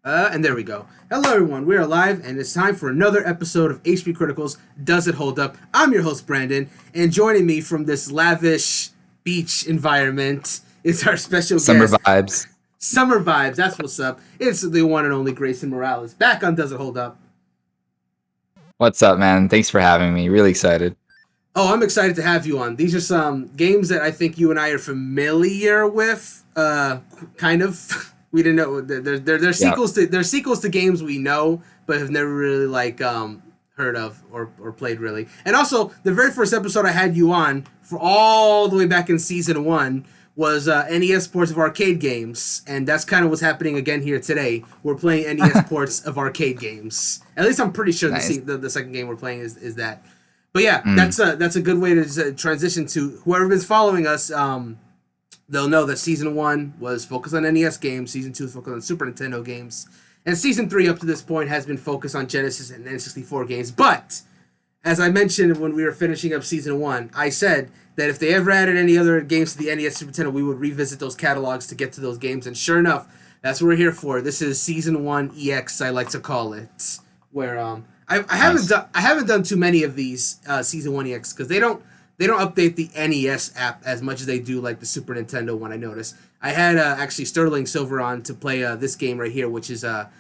And there we go. Hello, everyone. We are live, and it's time for another episode of HP Critical's Does It Hold Up? I'm your host, Brandon, and joining me from this lavish beach environment is our special Summer guest. vibes. Summer vibes, that's what's up. It's the one and only Greysun Morales. Back on Does It Hold Up? What's up, man? Thanks for having me. Really excited. Oh, I'm excited to have you on. These are some games that I think you and I are familiar with, kind of. We didn't know they're Yeah. sequels to games we know but have never really heard of or played really. And also, the very first episode I had you on for all the way back in season 1 was NES ports of arcade games, and that's kind of what's happening again here today. We're playing NES ports of arcade games. At least I'm pretty sure Nice. the second game we're playing is that. But yeah, Mm. that's a good way to transition to whoever is following us. They'll know that season 1 was focused on NES games, season 2 is focused on Super Nintendo games, and season 3 up to this point has been focused on Genesis and N64 games. But as I mentioned when we were finishing up season 1, I said that if they ever added any other games to the NES Super Nintendo, we would revisit those catalogs to get to those games. And sure enough, that's what we're here for. This is season 1 EX, I like to call it, where Nice. I haven't done too many of these season 1 EX because they don't update the NES app as much as they do like the Super Nintendo one. I noticed. I had actually Sterling Silver on to play this game right here, which is Ninja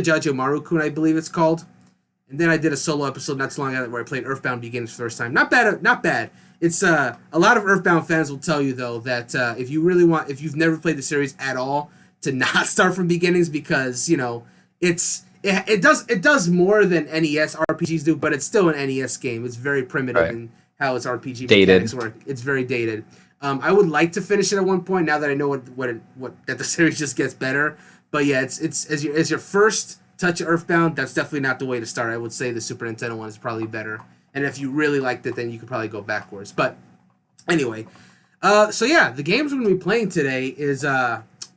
Jajomaru-kun, I believe it's called. And then I did a solo episode not too long ago where I played Earthbound Beginnings for the first time. Not bad, not bad. It's a lot of Earthbound fans will tell you though that if you've never played the series at all, to not start from beginnings because it does more than NES RPGs do, but it's still an NES game. It's very primitive Right. in how its RPG Dated. mechanics work. It's very dated. I would like to finish it at one point now that I know what that the series just gets better. But yeah, it's as your first touch of Earthbound, that's definitely not the way to start. I would say the Super Nintendo one is probably better. And if you really liked it, then you could probably go backwards. But anyway, so yeah, the games we're gonna be playing today is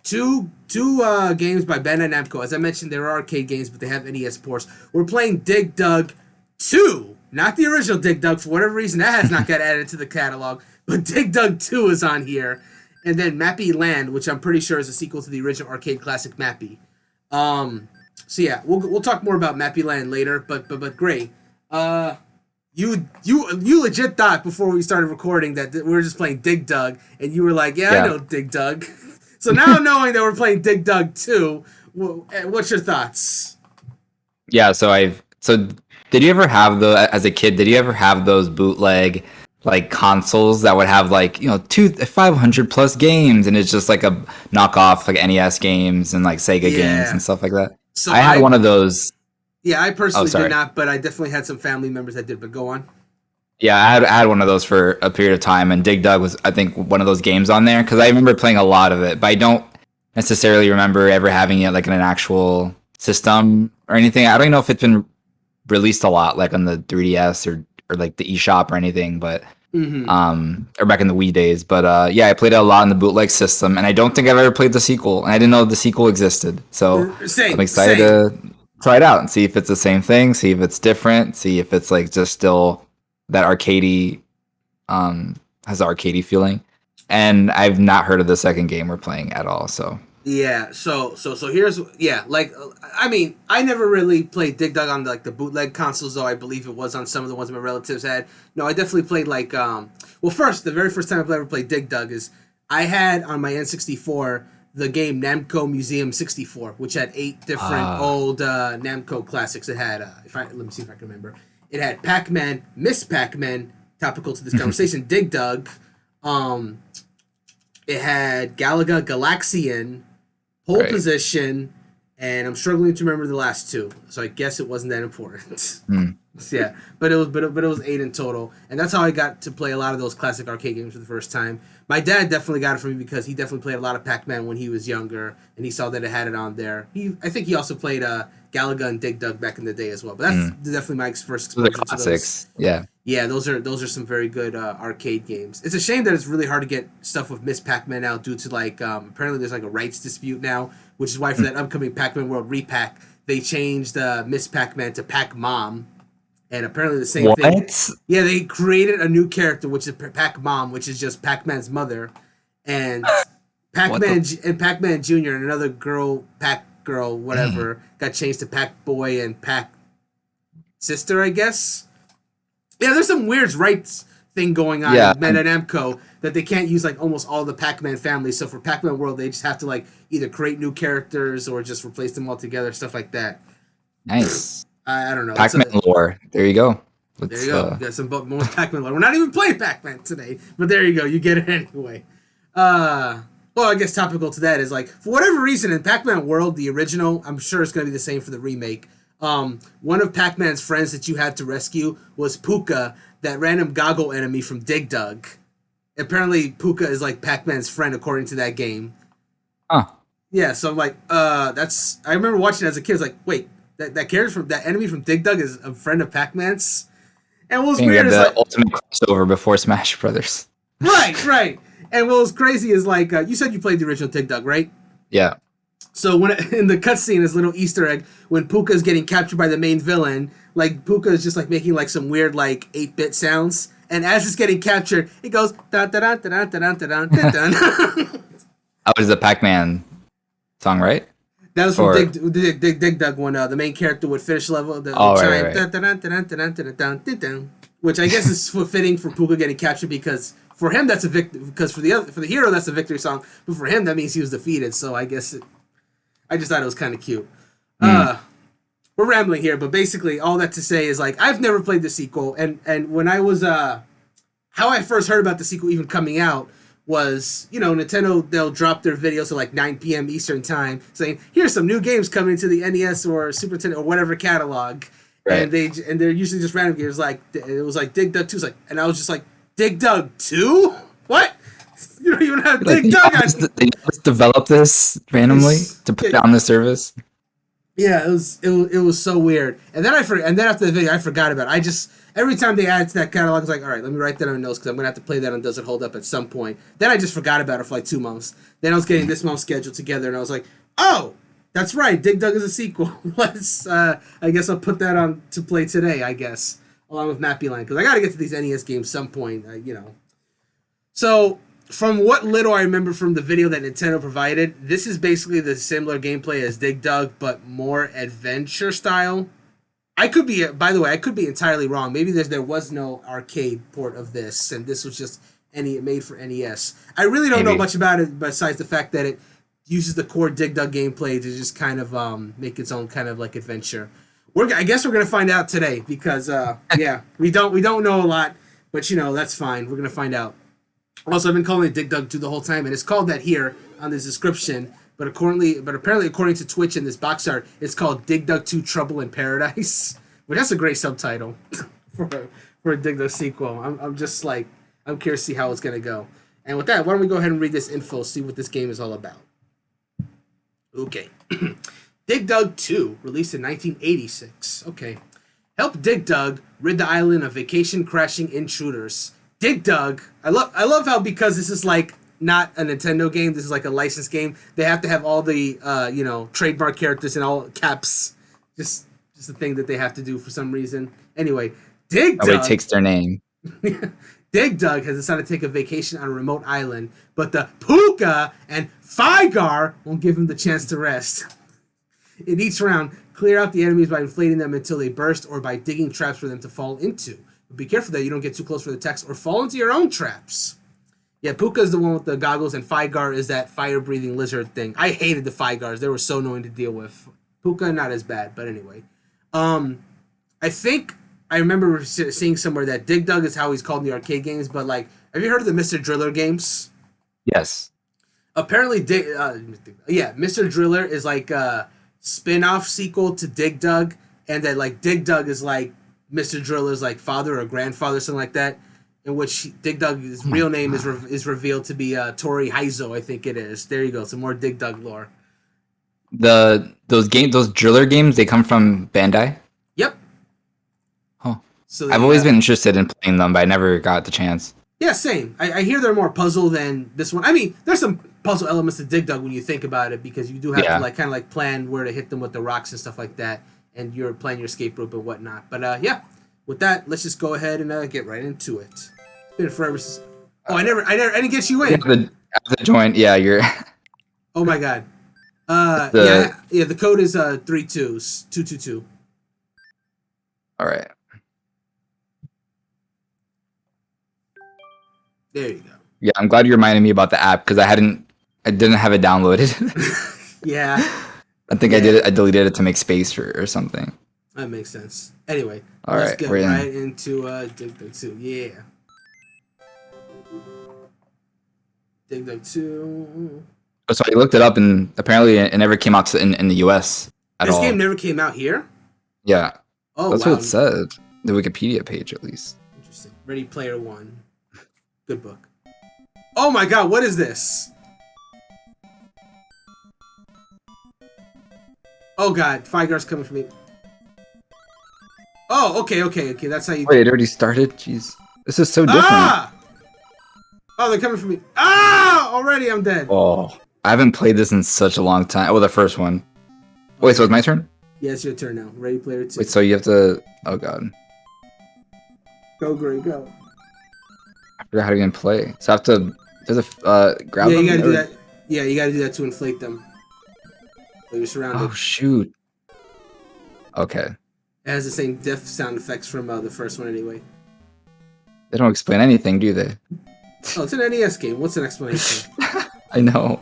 two games by Bandai Namco. As I mentioned, there are arcade games, but they have NES ports. We're playing Dig Dug 2, not the original Dig Dug. For whatever reason, that has not got added to the catalog, but Dig Dug 2 is on here. And then Mappy-Land, which I'm pretty sure is a sequel to the original arcade classic Mappy. So yeah, we'll talk more about Mappy-Land later. But Gray, you legit thought before we started recording that we were just playing Dig Dug, and you were like, yeah, I Yeah. know Dig Dug. So now knowing that we're playing Dig Dug 2, what's your thoughts? Yeah. So did you ever have as a kid? Did you ever have those bootleg like consoles that would have like 500 plus games and it's just like a knockoff like NES games and like Sega games Yeah. and stuff like that? So I had one of those. Yeah, I personally sorry. did not, but I definitely had some family members that did. But go on. Yeah, I had one of those for a period of time, and Dig Dug was, I think, one of those games on there because I remember playing a lot of it, but I don't necessarily remember ever having it like in an actual system or anything. I don't even know if it's been released a lot, like on the 3DS or like the eShop or anything, but or back in the Wii days. But yeah, I played it a lot in the bootleg system, and I don't think I've ever played the sequel, and I didn't know the sequel existed. So Same. I'm excited to try it out and see if it's the same thing, see if it's different, see if it's like just still that arcadey has the arcadey feeling. And I've not heard of the second game we're playing at all. So Yeah, so here's I mean, I never really played Dig Dug on the bootleg consoles, though I believe it was on some of the ones my relatives had. No, I definitely played the very first time I ever played Dig Dug is I had on my N64 the game Namco Museum 64, which had 8 different old Namco classics. It had let me see if I can remember. It had Pac-Man, Miss Pac-Man, topical to this conversation, Dig Dug. It had Galaga Galaxian, Pole Right. Position, and I'm struggling to remember the last 2. So I guess it wasn't that important. Yeah, but it was 8 in total, and that's how I got to play a lot of those classic arcade games for the first time. My dad definitely got it for me because he definitely played a lot of Pac-Man when he was younger, and he saw that it had it on there. I think he also played Galaga and Dig Dug back in the day as well. But that's definitely my first those are exposure to those. classics. Yeah. Yeah, those are some very good arcade games. It's a shame that it's really hard to get stuff with Miss Pac-Man now due to apparently there's like a rights dispute now, which is why for that upcoming Pac-Man World repack they changed Miss Pac-Man to Pac-Mom. And apparently the same thing. What? Yeah, they created a new character, which is Pac-Mom, which is just Pac-Man's mother, and Pac-Man Jr. and another girl, Girl, whatever, got changed to Pac Boy and Pac Sister, I guess. Yeah, there's some weird rights thing going on Yeah. in Meta Namco that they can't use like almost all the Pac-Man families. So for Pac-Man World, they just have to like either create new characters or just replace them all together, stuff like that. Nice. I don't know. Pac-Man lore. There you go. There you go. You got some most Pac-Man lore. We're not even playing Pac-Man today, but there you go. You get it anyway. Well, I guess topical to that is like, for whatever reason, in Pac-Man World, the original, I'm sure it's going to be the same for the remake. One of Pac-Man's friends that you had to rescue was Puka, that random goggle enemy from Dig Dug. Apparently, Puka is like Pac-Man's friend according to that game. Huh. Yeah, so I'm like, that's. I remember watching it as a kid. I was like, wait, that character from that enemy from Dig Dug is a friend of Pac-Man's. And what was weird is the like ultimate crossover before Smash Brothers. Right. And what was crazy is like you said you played the original Dig Dug, right? Yeah. So when in the cutscene, this little Easter egg, when Puka's getting captured by the main villain, like Puka is just like making like some weird like 8-bit sounds, and as it's getting captured, it goes da da da da da da da da da. That was the Pac-Man song, right? That was from Dig Dug when the main character would finish level the chime, which I guess is fitting for Puka getting captured because for him that's a because for the hero that's a victory song, but for him that means he was defeated. So I guess I just thought it was kind of cute. We're rambling here, but basically all that to say is like I've never played the sequel, and when I was how I first heard about the sequel even coming out was, Nintendo, they'll drop their videos at like 9 p.m. Eastern time saying, here's some new games coming to the NES or Super Nintendo or whatever catalog. Right. And they're usually just random games like, it was like Dig Dug 2. Like, and I was just like, Dig Dug 2? What? You don't even have Dig Dug on. They just developed this randomly to put it on the service. Yeah, it was so weird. And then after the video, I forgot about it. Every time they add to that catalog, I was like, all right, let me write that on notes because I'm gonna have to play that on Does It Hold Up at some point. Then I just forgot about it for like 2 months. Then I was getting this month's schedule together, and I was like, oh, that's right, Dig Dug is a sequel. Let's I guess I'll put that on to play today. I guess along with Mappy-Land because I got to get to these NES games some point. So. From what little I remember from the video that Nintendo provided, this is basically the similar gameplay as Dig Dug, but more adventure style. I could be entirely wrong. Maybe there was no arcade port of this, and this was just made for NES. I really don't know much about it besides the fact that it uses the core Dig Dug gameplay to just kind of make its own kind of like adventure. I guess we're gonna find out today because we don't know a lot, but that's fine. We're gonna find out. Also, I've been calling it Dig Dug 2 the whole time, and it's called that here on this description. But apparently, according to Twitch in this box art, it's called Dig Dug 2 Trouble in Paradise. Well, that's a great subtitle for a Dig Dug sequel. I'm just like, I'm curious to see how it's going to go. And with that, why don't we go ahead and read this info, see what this game is all about. Okay. Dig Dug 2, released in 1986. Okay. Help Dig Dug rid the island of vacation-crashing intruders. Dig Dug, I love how because this is like not a Nintendo game, this is like a licensed game, they have to have all the trademark characters in all caps. Just the thing that they have to do for some reason. Anyway, Dig Dug Nobody takes their name. Dig Dug has decided to take a vacation on a remote island, but the Puka and Figar won't give him the chance to rest. In each round, clear out the enemies by inflating them until they burst or by digging traps for them to fall into. But be careful that you don't get too close for the attacks or fall into your own traps. Yeah, Puka is the one with the goggles, and Figar is that fire-breathing lizard thing. I hated the Figars. They were so annoying to deal with. Puka, not as bad, but anyway. I think I remember seeing somewhere that Dig Dug is how he's called in the arcade games, but like, have you heard of the Mr. Driller games? Yes. Apparently, Mr. Driller is like a spin-off sequel to Dig Dug, and that like Dig Dug is like Mr. Driller's like father or grandfather, something like that, in which Dig Dug's real name is revealed to be Tori Heizo, I think it is. There you go, some more Dig Dug lore. Those Driller games, they come from Bandai? Yep. Oh. So I've always been interested in playing them, but I never got the chance. Yeah, same. I hear they're more puzzle than this one. I mean, there's some puzzle elements to Dig Dug when you think about it, because you do have to like kind of like plan where to hit them with the rocks and stuff like that, and you're playing your escape rope and whatnot. But with that, let's just go ahead and get right into it. It's been forever since. Oh, I didn't get you in. I have to join. Yeah, you're. Oh my god. The Yeah. The code is 222. all right. There you go. Yeah, I'm glad you reminded me about the app because I didn't have it downloaded. Yeah. I think I Yeah. did it. I deleted it to make space or something. That makes sense. Anyway, All let's right, get we're in. right into Dig Dug 2. Yeah. Dig Dug 2. Oh, so I looked it up, and apparently it never came out in the U.S. at This game all. never came out here? Yeah, Oh, that's what wow. it said. The Wikipedia page, at least. Interesting. Ready Player One. Good book. Oh my god, what is this? Oh god, Figar's coming for me. Oh, okay. That's how you. Wait, it already started. Jeez, this is so different. Ah! Oh, they're coming for me. Ah! Already, I'm dead. Oh, I haven't played this in such a long time. Oh, the first one. Wait, so it's my turn? Yeah, it's your turn now. Ready Player 2. Wait, so you have to. Oh god, Go, Gray, go. I forgot how to even play. So I have to. Does it grab Yeah, them? you gotta or- do that. Yeah, you gotta do that to inflate them. But you're surrounded. Oh shoot. Okay, It has the same diff sound effects from the first one anyway. they don't explain anything, do they? Oh, it's an NES game. What's an explanation? I know.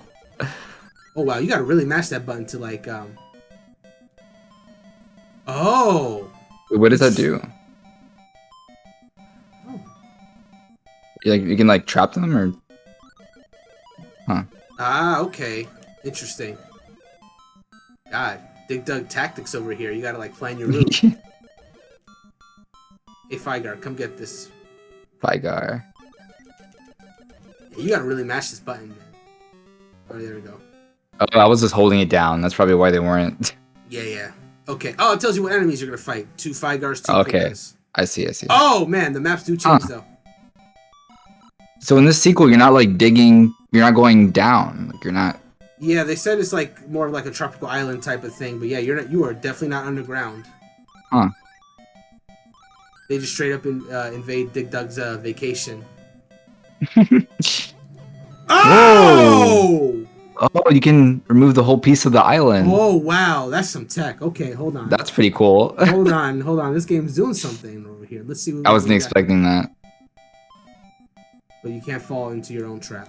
Oh wow, you gotta really mash that button to like Oh. Wait, what does that do? Oh. You can like trap them or? Ah, okay. Interesting. God, Dig Dug tactics over here. You gotta like plan your route. Hey Figar, come get this. Figar. You gotta really mash this button, man. Oh, there we go. Oh, I was just holding it down. That's probably why they weren't. Yeah. Okay. Oh, it tells you what enemies you're gonna fight. 2 Figars, 2 Okay. Pukas. I see. Oh man, the maps do change though. So in this sequel, you're not like digging. You're not going down. Like you're not. Yeah, they said it's like more of like a tropical island type of thing, but yeah, you are definitely not underground. Huh. They just straight up invade Dig Dug's vacation. Oh! Oh, you can remove the whole piece of the island. Oh wow, that's some tech. Okay, hold on. That's pretty cool. hold on. This game's doing something over here. Let's see what I wasn't we got. expecting that. But you can't fall into your own trap.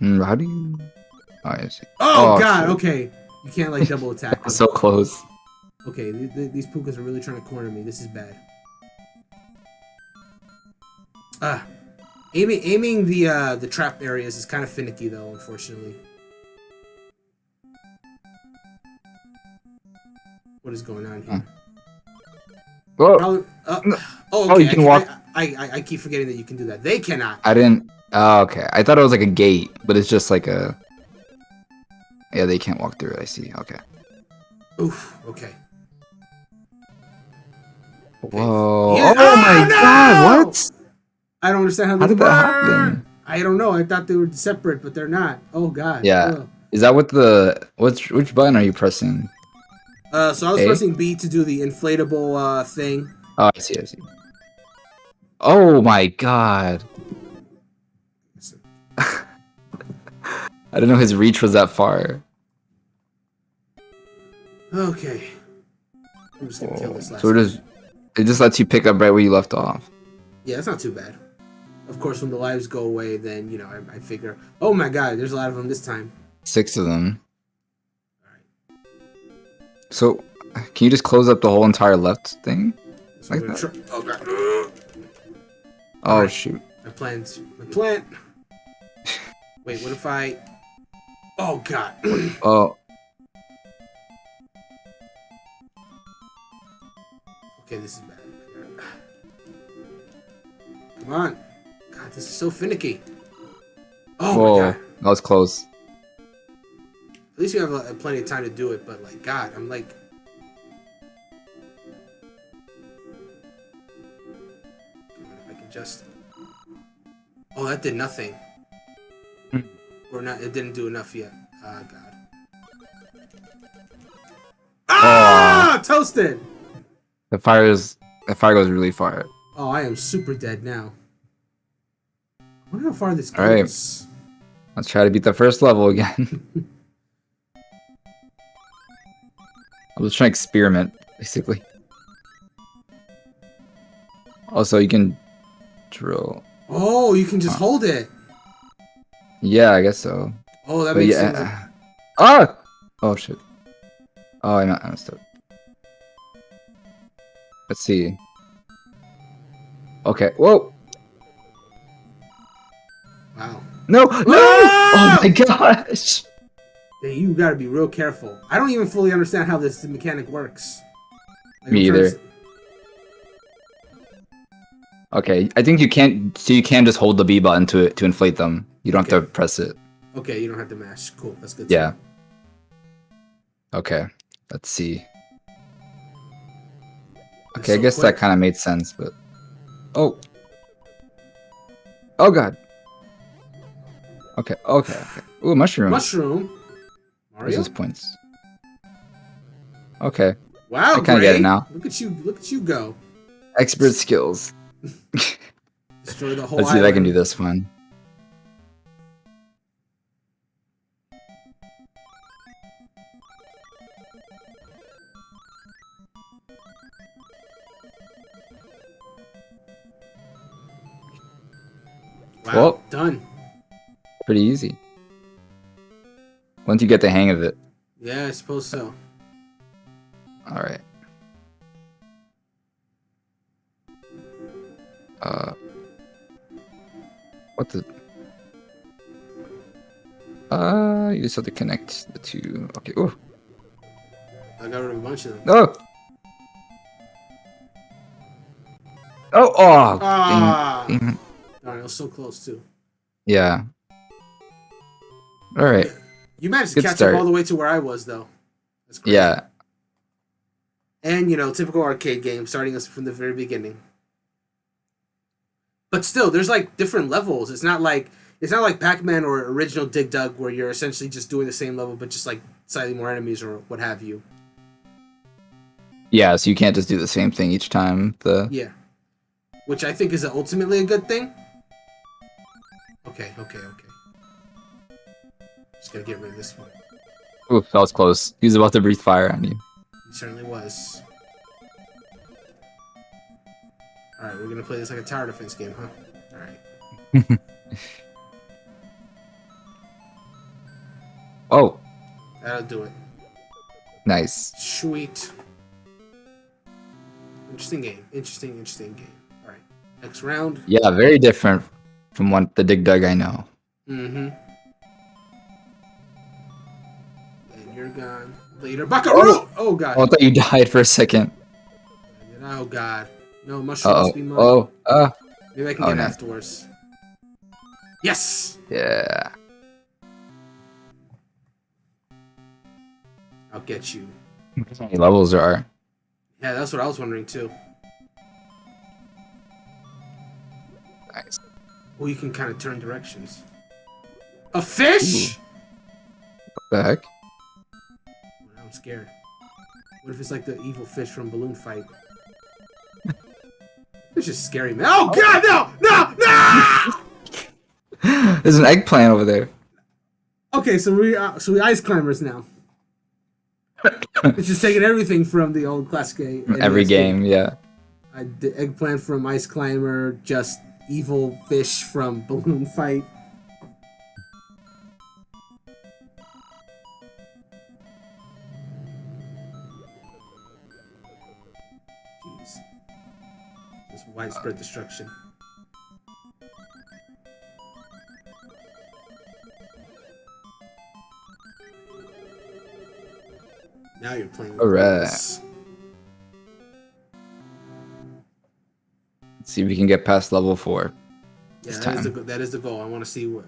How do you? Oh, I see. Oh god, shit. okay. You can't like double attack them. So close. Okay, these Pukas are really trying to corner me. This is bad. Aiming the trap areas is kind of finicky though, unfortunately. What is going on here? Whoa. Probably, okay. Oh, you can walk. I keep forgetting that you can do that. They cannot. I didn't. Oh, okay. I thought it was like a gate, but it's just like a. Yeah, they can't walk through it. I see. Okay. Oof. Okay. Whoa! Yeah. Oh my god! What? I don't understand how How this did that happen? I don't know. I thought they were separate, but they're not. Oh god. Yeah. Ugh. Is that what the which button are you pressing? So I was A? pressing B to do the inflatable thing. Oh, I see. Oh my god! I didn't know his reach was that far. Okay. I'm just gonna kill this last So it just lets you pick up right where you left off. Yeah, it's not too bad. Of course, when the lives go away, then, you know, I figure, oh my god, there's a lot of them this time. 6 of them. So, can you just close up the whole entire left thing? So Like I'm gonna that? oh god. Oh, Alright. shoot. My plant. Wait, what if I... Oh god. Oh, Okay, this is bad. Come on. God, this is so finicky. Oh whoa. my god. That was close. At least you have plenty of time to do it, but like, god, I'm like... Come on, if I can just... Oh, that did nothing. Or not, it didn't do enough yet. Ah, god. Ah! Toasted! The fire goes really far. Oh, I am super dead now. I wonder how far this All right. goes. Let's try to beat the first level again. I was trying to experiment, basically. Also, you can drill. Oh, you can just hold it. Yeah, I guess so. Oh, that But makes yeah. sense. Ah! Oh, shit. Oh, I messed up. Let's see. Okay. Whoa! Wow. No! No! Ah! Oh my gosh! Dang, you gotta be real careful. I don't even fully understand how this mechanic works. Like, Me I'm trying either. Okay, I think you can't. So you can just hold the B button to inflate them. You don't have to press it. Okay, you don't have to mash. Cool, that's good. Yeah. Okay. Let's see. That's Okay, I so guess quick. that kind of made sense, but oh, oh god. Okay, okay, okay. Ooh, mushroom. Mushroom. Where's Mario. his points? Okay, Wow, I kind of get it now. Look at you! Look at you go. Expert skills. Destroy the whole Let's see island. if I can do this one. Wow, Well, done. pretty easy. Once you get the hang of it. Yeah, I suppose so. All right. What the? You just have to connect the two. Okay. Oh. I got rid of a bunch of them. Oh. Oh. Oh. Ah. Dang it. Darn, it was so close too. Yeah. All right. You managed to Good catch start. up all the way to where I was, though. That's crazy. Yeah. And, you know, typical arcade game, starting us from the very beginning. But still, there's like different levels. It's not like Pac-Man or original Dig Dug where you're essentially just doing the same level, but just like slightly more enemies or what have you. Yeah. So you can't just do the same thing each time. Yeah, which I think is ultimately a good thing. Okay. Just gotta get rid of this one. Ooh, that was close. He was about to breathe fire on you. It certainly was. Alright, we're gonna play this like a tower defense game, huh? Alright. Oh. That'll do it. Nice. Sweet. Interesting game. Interesting game. Alright. Next round. Yeah, very different from the Dig Dug I know. Mm-hmm. And you're gone. Later. Buckaroo! Oh god. Oh, I thought you died for a second. Oh god. No, mushroom must be mine. Maybe I can get it afterwards. Yes! Yeah. I'll get you. How many levels there are? Yeah, that's what I was wondering too. Nice. Oh, you can kind of turn directions. A fish? Ooh. What the heck? I'm scared. What if it's like the evil fish from Balloon Fight? Fish is scary, man. Oh god, no! There's an eggplant over there. Okay, so we ice climbers now. It's just taking everything from the old classic Every game, yeah. The eggplant from Ice Climber, just evil fish from Balloon Fight. Jeez. Just widespread destruction. Now you're playing with Alright. this. Let's see if we can get past level 4. Yeah, This time. that is the goal. I want to see what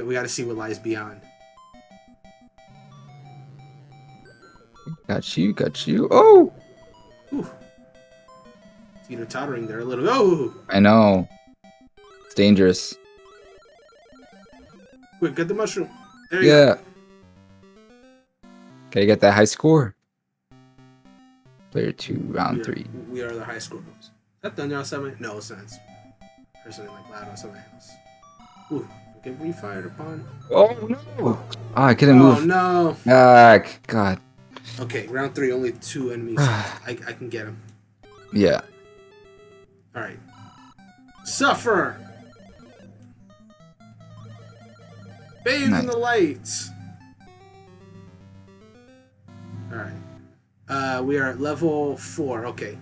we got to see what lies beyond. Got you. Oh! Teeter tottering there a little. Oh! I know. It's dangerous. Quick, get the mushroom. There you Yeah. go. Gotta get that high score. Player 2, round 3. We are the high score boys. Is that thunder outside my... No, it's not. It's personally like loud outside my house. Ooh, get refired upon. Oh no! Ah, I couldn't move. Oh no! Ah, God. Okay, round 3, only 2 enemies. I can get them. Yeah. All right. Suffer. Bathe in Nice. the light. All right. We are at level 4. Okay.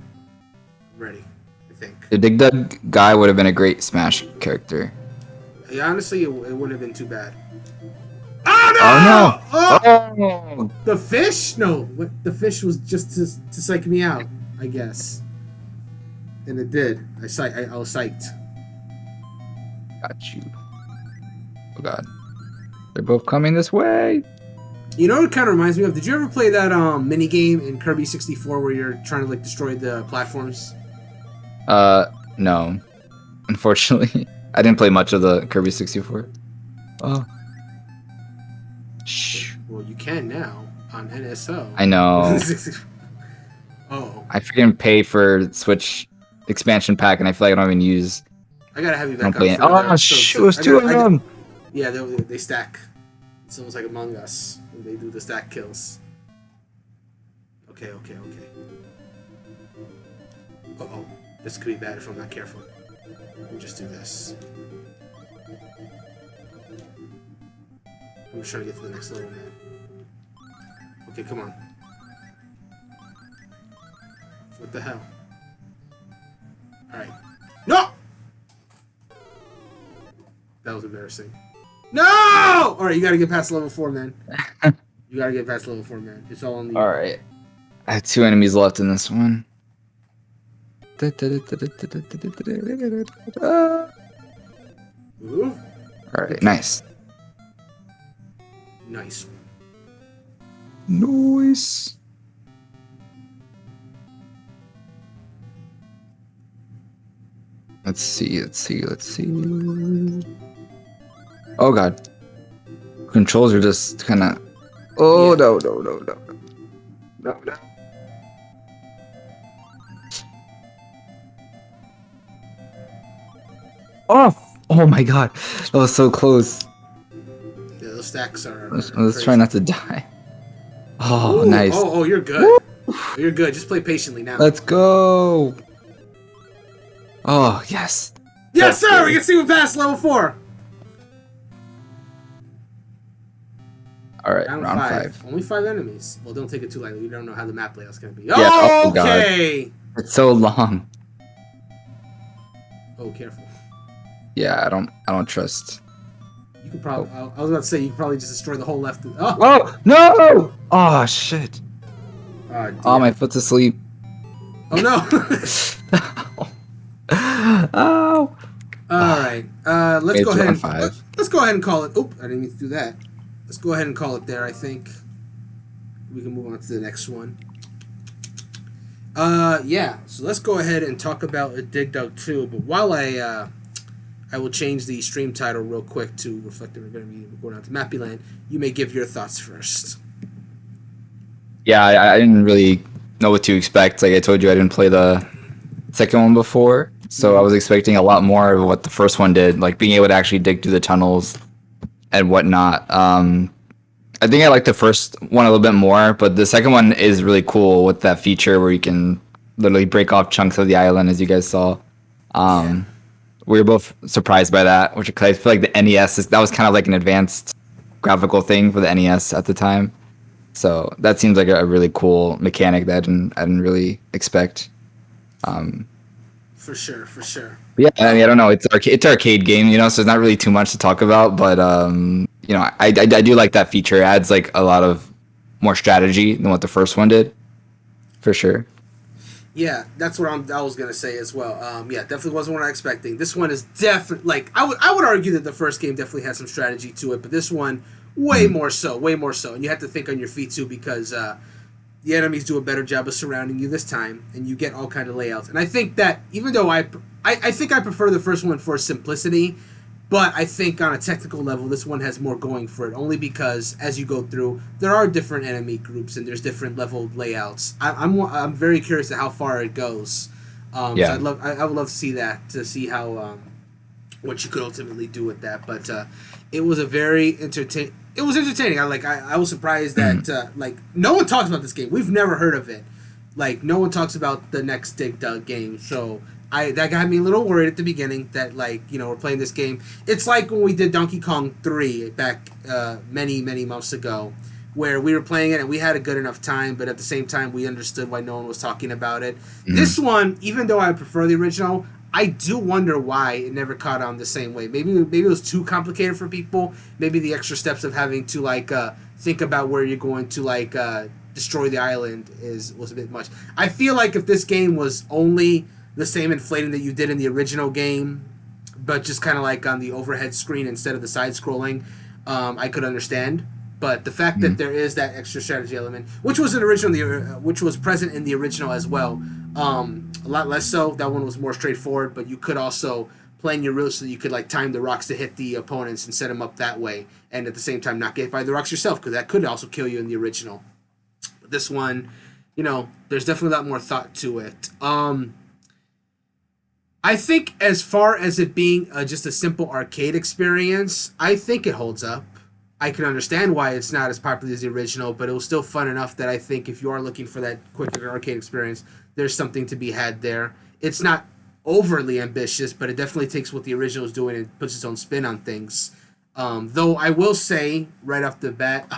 Ready, I think. The Dig Dug guy would have been a great Smash character. Yeah, honestly, it wouldn't have been too bad. Oh Oh no! no! Oh! Oh! The fish? No, what? The fish was just to psych me out, I guess. And it did. I was psyched. Got you. Oh god. They're both coming this way. You know what it kind of reminds me of? Did you ever play that mini game in Kirby 64 where you're trying to like destroy the platforms? No. Unfortunately. I didn't play much of the Kirby 64. Oh. Shh. Well, you can now on NSO. I know. Oh. I freaking pay for Switch expansion pack and I feel like I don't even use. I gotta have you I don't back play on it. for Oh, another shoot. episode, It was so two of them. Yeah, they stack. It's almost like Among Us when they do the stack kills. Okay. Uh-oh. This could be bad if I'm not careful. We'll just do this. I'm just trying to get to the next level, man. Okay, come on. What the hell? Alright. No! That was embarrassing. No! Alright, you gotta get past level 4, man. You gotta get past level 4, man. It's all on the... Alright. I have 2 enemies left in this one. Move. Alright, nice. Nice. Nice. Let's see. Oh god. Controls are just kind of... Oh, Yeah. No. Oh my god. That was so close. Yeah, those stacks are... Let's try not to die. Oh, Ooh, nice. Oh, you're good. You're good. Just play patiently now. Let's go. Oh, yes. Yes, sir! We can see we're past level 4! Alright, Round round 5. 5. Only 5 enemies. Well, don't take it too lightly. We don't know how the map layout's gonna be. Yeah, oh, God. Okay! It's so long. Oh, careful. Yeah, I don't trust. You could probably... I was about to say, you could probably just destroy the whole left... Oh! Oh, no! Oh, shit. Oh, Oh, my foot's asleep. Oh, no! Oh. Alright. Let's It's go ahead round and... 5. Let's go ahead and call it... Oop, I didn't mean to do that. Let's go ahead and call it there, I think. We can move on to the next one. Yeah. So let's go ahead and talk about a Dig Dug 2. But while I will change the stream title real quick to reflect that we're going to be going on to Mappy-Land, you may give your thoughts first. Yeah, I didn't really know what to expect. Like I told you, I didn't play the second one before. So I was expecting a lot more of what the first one did, like being able to actually dig through the tunnels and whatnot. I think I like the first one a little bit more, but the second one is really cool with that feature where you can literally break off chunks of the island, as you guys saw. We were both surprised by that, which I feel like the NES that was kind of like an advanced graphical thing for the NES at the time. So that seems like a really cool mechanic that I didn't really expect. For sure. Yeah, I mean, I don't know. It's an arcade game, you know, so there's not really too much to talk about. But you know, I do like that feature. It adds like a lot of more strategy than what the first one did, for sure. Yeah, that's what I was gonna say as well. Yeah, definitely wasn't what I was expecting. This one is definitely like I would argue that the first game definitely had some strategy to it, but this one way more so, and you have to think on your feet too because the enemies do a better job of surrounding you this time, and you get all kind of layouts. And I think that even though I think I prefer the first one for simplicity, but I think on a technical level, this one has more going for it. Only because as you go through, there are different enemy groups and there's different level layouts. I'm very curious to how far it goes. Yeah. So I would love to see that, to see how what you could ultimately do with that. But it was a very entertain. It was entertaining. I was surprised that like no one talks about this game. We've never heard of it. Like no one talks about the next Dig Dug game. So that got me a little worried at the beginning that like we're playing this game. It's like when we did Donkey Kong 3 back many months ago, where we were playing it and we had a good enough time, but at the same time we understood why no one was talking about it. This one, even though I prefer the original, I do wonder why it never caught on the same way. Maybe it was too complicated for people. Maybe the extra steps of having to like think about where you're going to like destroy the island was a bit much. I feel like if this game was only the same inflating that you did in the original game, but just kind of like on the overhead screen instead of the side scrolling, I could understand. But the fact that there is that extra strategy element, which was which was present in the original as well, a lot less so. That one was more straightforward, but you could also plan your route so that you could like time the rocks to hit the opponents and set them up that way, and at the same time not get hit by the rocks yourself, because that could also kill you in the original. But this one, there's definitely a lot more thought to it. I think as far as it being just a simple arcade experience, I think it holds up. I can understand why it's not as popular as the original, but it was still fun enough that I think if you are looking for that quick arcade experience, there's something to be had there. It's not overly ambitious, but it definitely takes what the original is doing and puts its own spin on things. Though I will say right off the bat,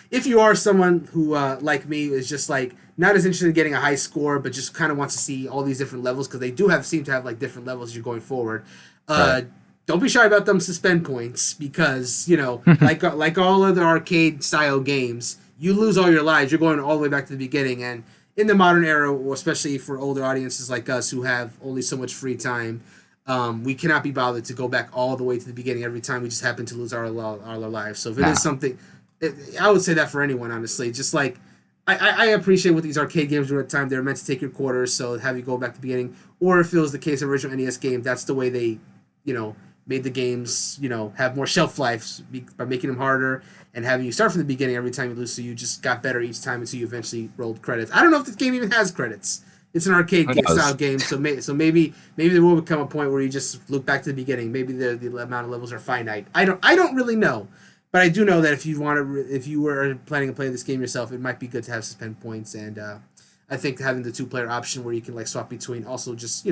if you are someone who, like me, is just like not as interested in getting a high score, but just kind of wants to see all these different levels, because they do seem to have like different levels as you're going forward. Right. Don't be shy about them suspend points, because like all other arcade style games, you lose all your lives. You're going all the way back to the beginning, and in the modern era, especially for older audiences like us who have only so much free time, we cannot be bothered to go back all the way to the beginning every time we just happen to lose our lives. So if it is something, I would say that for anyone, honestly. Just like I appreciate what these arcade games do at the time. They're meant to take your quarters, so have you go back to the beginning. Or if it was the case of original NES game, that's the way they, made the games, have more shelf life by making them harder and having you start from the beginning every time you lose, so you just got better each time until you eventually rolled credits. I don't know if this game even has credits. It's an arcade style game, so maybe there will become a point where you just look back to the beginning. Maybe the amount of levels are finite. I don't really know, but I do know that if you were planning on playing this game yourself, it might be good to have suspend points, and I think having the 2-player option where you can like swap between also just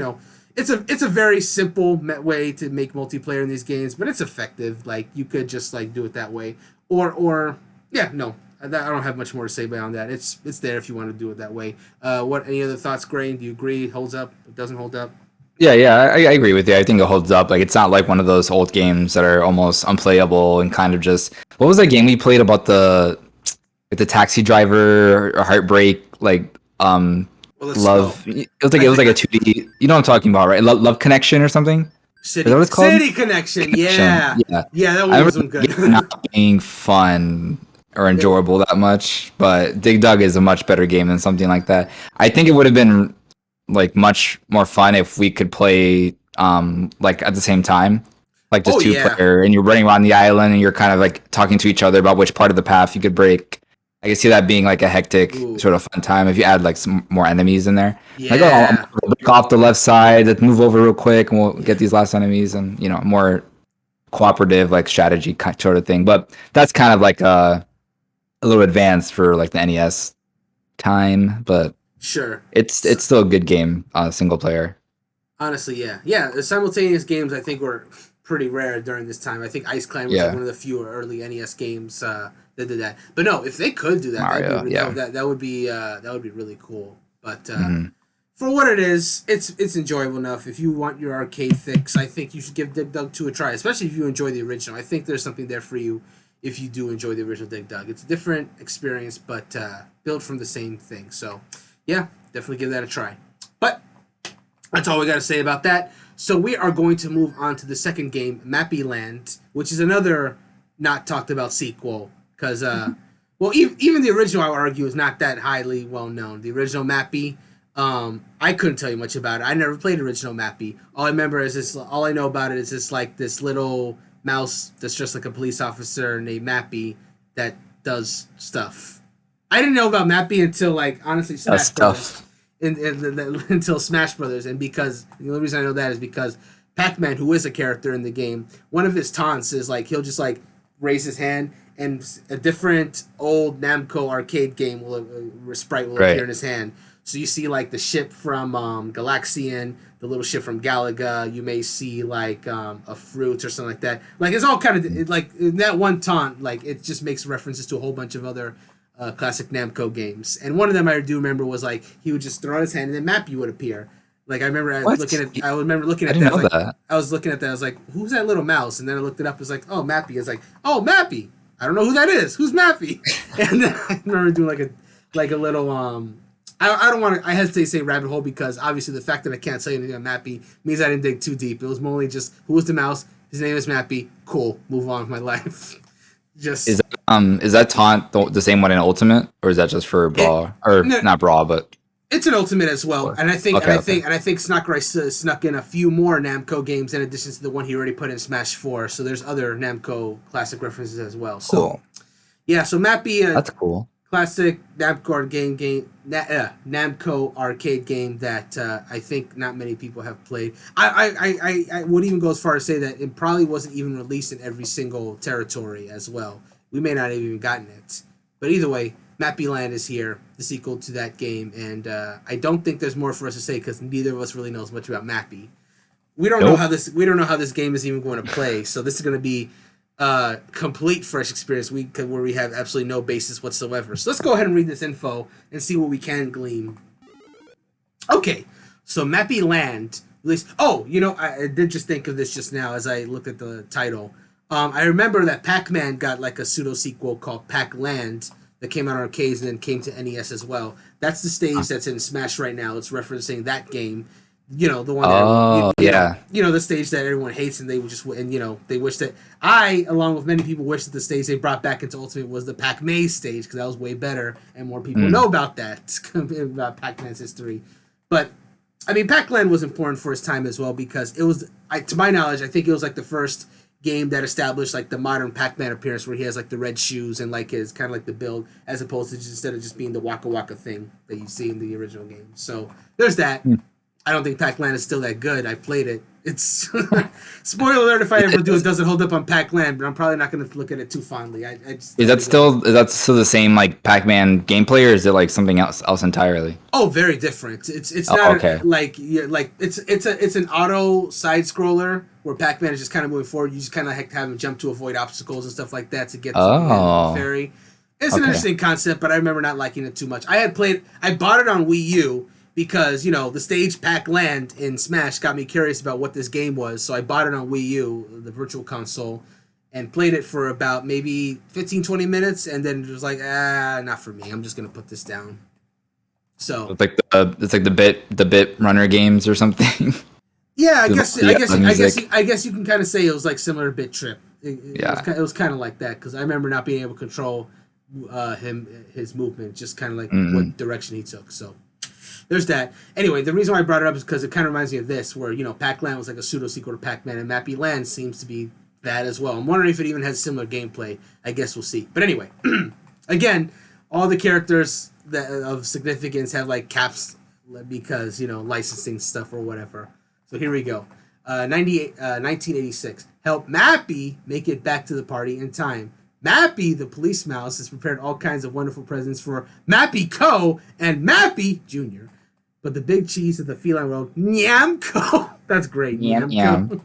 it's a very simple way to make multiplayer in these games, but it's effective. Like you could just like do it that way, or I don't have much more to say beyond that. It's there if you want to do it that way. Any other thoughts, Gray? Do you agree? Holds up? It doesn't hold up? Yeah, I agree with you. I think it holds up. Like it's not like one of those old games that are almost unplayable and kind of just. What was that game we played about the taxi driver or Heartbreak Love? Go. It was like a 2D. You know what I'm talking about, right? Love Connection or something. City, is that what it's called? City Connection. Yeah. That one wasn't good. Not being fun or enjoyable that much, but Dig Dug is a much better game than something like that. I think it would have been like much more fun if we could play like at the same time, like just two-player, and you're running around the island and you're kind of like talking to each other about which part of the path you could break. I can see that being like a hectic sort of fun time if you add like some more enemies in there. Yeah. Like, I'll break off the left side, let's move over real quick, and we'll get these last enemies, and more cooperative like strategy sort of thing. But that's kind of like a little advanced for like the NES time, but sure, it's still a good game, single player. Honestly, yeah. The simultaneous games I think were pretty rare during this time. I think Ice Climber was like one of the few early NES games that did that. But no, if they could do that, that would be really cool. But for what it is, it's enjoyable enough. If you want your arcade fix, I think you should give Dig Dug 2 a try, especially if you enjoy the original. I think there's something there for you if you do enjoy the original Dig Dug. It's a different experience, but built from the same thing. So, yeah, definitely give that a try. But that's all we got to say about that. So we are going to move on to the second game, Mappy-Land, which is another not talked about sequel. Because, even the original, I would argue, is not that highly well known. The original Mappy, I couldn't tell you much about it. I never played original Mappy. All I know about it is this little mouse that's just like a police officer named Mappy that does stuff. I didn't know about Mappy until honestly Smash Brothers. Until Smash Brothers, and because the only reason I know that is because Pac-Man, who is a character in the game, one of his taunts is like he'll just like raise his hand, and a different old Namco arcade game will sprite will appear Right. in his hand. So you see like the ship from Galaxian, the little ship from Galaga. You may see like a fruit or something like that. Like it's all kind of like in that one taunt. Like it just makes references to a whole bunch of other classic Namco games. And one of them I do remember was like he would just throw out his hand and then Mappy would appear. Like I remember What? I remember looking I at didn't that. I know was like, that. I was looking at that. I was like, who's that little mouse? And then I looked it up. It was like, oh, Mappy. It's like, oh, Mappy. I don't know who that is. Who's Mappy? And then I remember doing like a little I don't want to. I hesitate to say rabbit hole because obviously the fact that I can't tell you anything about Mappy means I didn't dig too deep. It was mostly just who was the mouse. His name is Mappy. Cool. Move on with my life. Just Is that taunt the same one in Ultimate, or is that just for Brawl or no, not Brawl, but it's an Ultimate as well, and I think Okay. and I think Sakurai snuck in a few more Namco games in addition to the one he already put in Smash 4. So there's other Namco classic references as well. So Cool. yeah, so Mappy, That's cool. classic Namco arcade game that I think not many people have played. I would even go as far as say that it probably wasn't even released in every single territory as well. We may not have even gotten it, but either way, Mappy-Land is here, the sequel to that game, and I don't think there's more for us to say because neither of us really knows much about Mappy. We don't know Nope. how this game is even going to play, so this is going to be complete fresh experience where we have absolutely no basis whatsoever. So let's go ahead and read this info and see what we can glean. Okay, so Mappy-Land released. Oh, I did just think of this just now as I looked at the title. I remember that Pac-Man got like a pseudo sequel called Pac-Land that came out on arcades and then came to NES as well. That's the stage that's in Smash right now. It's referencing that game. The one that Oh, yeah. the stage that everyone hates, and they would just they wish that I, along with many people, wish that the stage they brought back into Ultimate was the Pac-Maze stage because that was way better and more people know about that about Pac-Man's history. But I mean, Pac-Land was important for his time as well because it was, to my knowledge, I think it was like the first game that established like the modern Pac-Man appearance where he has like the red shoes and like his kind of like the build as opposed to instead of just being the Waka Waka thing that you see in the original game. So there's that. I don't think Pac-Land is still that good. I played it. It's spoiler alert if I ever do. It doesn't hold up on Pac-Land, but I'm probably not going to look at it too fondly. I just Is that still the same like Pac-Man gameplay, or is it like something else entirely? Oh, very different. It's Oh, not okay. like it's an auto side scroller where Pac-Man is just kind of moving forward. You just kind of have him jump to avoid obstacles and stuff like that to get to the end of the ferry. It's an interesting concept, but I remember not liking it too much. I bought it on Wii U because the stage Pac-Land in Smash got me curious about what this game was, so I bought it on Wii U, the Virtual Console, and played it for about maybe 15-20 minutes, and then it was like, not for me. I'm just gonna put this down. So It's like the bit runner games or something. yeah, Music. I guess you can kind of say it was like similar to Bit Trip. Yeah. It was kind of like that because I remember not being able to control his movement, just kind of like what direction he took. So there's that. Anyway, the reason why I brought it up is because it kind of reminds me of this, where Pac-Land was like a pseudo sequel to Pac-Man, and Mappy-Land seems to be that as well. I'm wondering if it even has similar gameplay. I guess we'll see. But anyway, again, all the characters that of significance have like caps because licensing stuff or whatever. So here we go. 1986. Help Mappy make it back to the party in time. Mappy, the police mouse, has prepared all kinds of wonderful presents for Mappy Co. and Mappy Jr. But the big cheese of the feline world, Nyamco, that's great, Nyamco,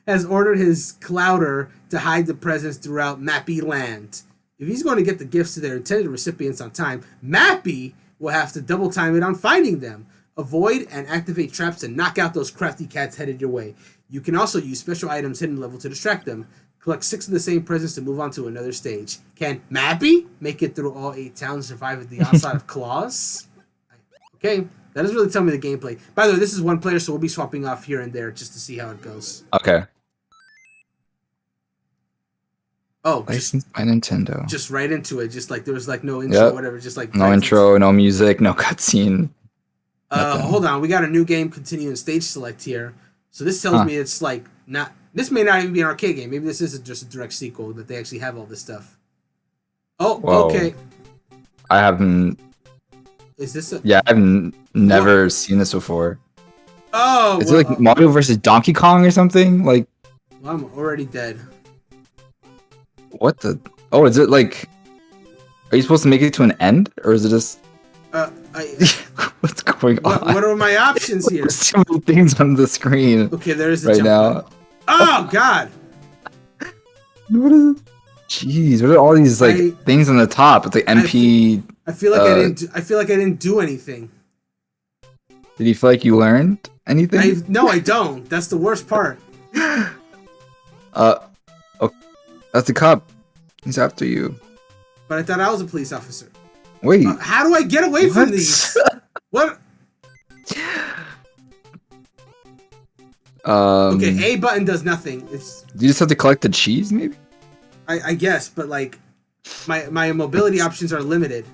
has ordered his clouder to hide the presents throughout Mappy-Land. If he's going to get the gifts to their intended recipients on time, Mappy will have to double time it on finding them. Avoid and activate traps to knock out those crafty cats headed your way. You can also use special items hidden level to distract them. Collect 6 of the same presents to move on to another stage. Can Mappy make it through all 8 towns and survive at the onslaught of claws? Okay, that doesn't really tell me the gameplay. By the way, this is one player, so we'll be swapping off here and there just to see how it goes. Okay. Oh, Licensed by Nintendo. Just right into it. Just like there was like no intro, whatever. Just like no intro, no music, no cutscene. Hold on, we got a new game. Continue in stage select here. So this tells me it's like not. This may not even be an arcade game. Maybe this is just a direct sequel that they actually have all this stuff. Oh, Whoa. okay. I haven't. Is this a? Yeah, I've never seen this before. Oh, Is it like Mario versus Donkey Kong or something? Like, well, I'm already dead. what the? Oh, is it like? Are you supposed to make it to an end, or is it just? I, What's going on? what are my options here? There's so many things on the screen Okay, there's the right jump now. button. Oh God! What is it? Jeez, what are all these like things on the top? It's like MP. I feel like I didn't. I feel like I didn't do anything. Did you feel like you learned anything? No, I don't. That's the worst part. Oh, that's the cop. He's after you. But I thought I was a police officer. Wait. How do I get away from these? What? Okay, A button does nothing. It's. Do you just have to collect the cheese, maybe? I guess, but like, my mobility options are limited.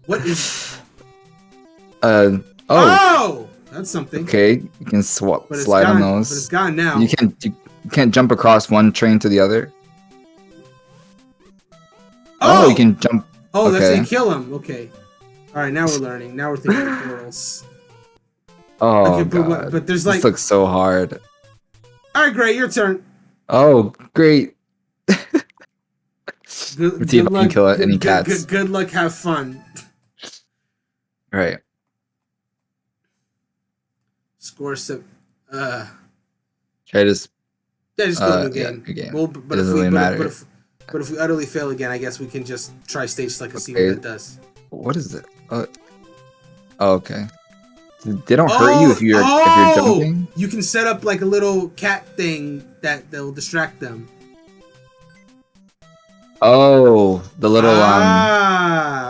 What is? Oh, that's something. Okay, you can slide on those. But it's gone now. You can't jump across one train to the other. Oh, you can jump. Oh, that's how you kill him. Okay. All right, now we're learning. Now we're thinking of portals. Oh, okay, God. but there's like. This looks so hard. All right, Gray, your turn. Oh, great. Good see if I can kill any cats. Good luck. Have fun. All right. Score some. Try to just. Yeah, just go to again. Yeah, again. Well, but doesn't really matter. But if we utterly fail again, I guess we can just try stage select and see what that does. What is it? Oh, okay. They don't hurt you if you're jumping. You can set up like a little cat thing that will distract them. Oh, the little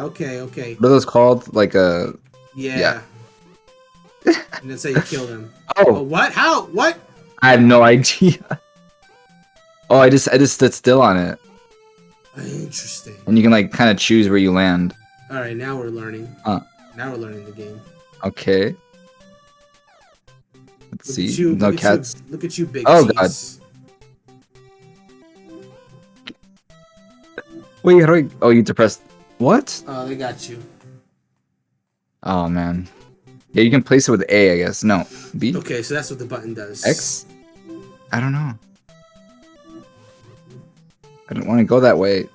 okay. What are those called? Like a yeah. And that's how you kill them. Oh, what? How? What? I had no idea. Oh, I just stood still on it. Interesting. And you can like kind of choose where you land. All right, now we're learning. Now we're learning the game. Okay. Let's see. No cats. Look at you, big God. cheese. Wait. Oh, you depressed. What? Oh, they got you. Oh man. Yeah, you can place it with A, I guess. No, B. Okay, so that's what the button does. X. I don't know. I don't want to go that way.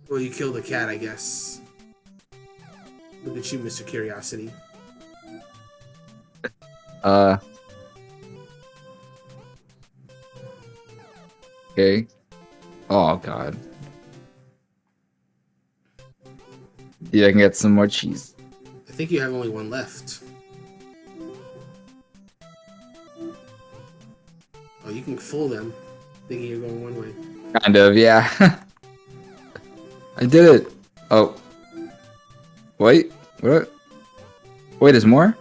Well, you killed a cat, I guess. Look at you, Mr. Curiosity. Okay. Oh God. Yeah, I can get some more cheese. I think you have only one left. Oh, you can fool them, thinking you're going one way. Kind of, yeah. I did it. Oh. Wait. What? Wait, there's more?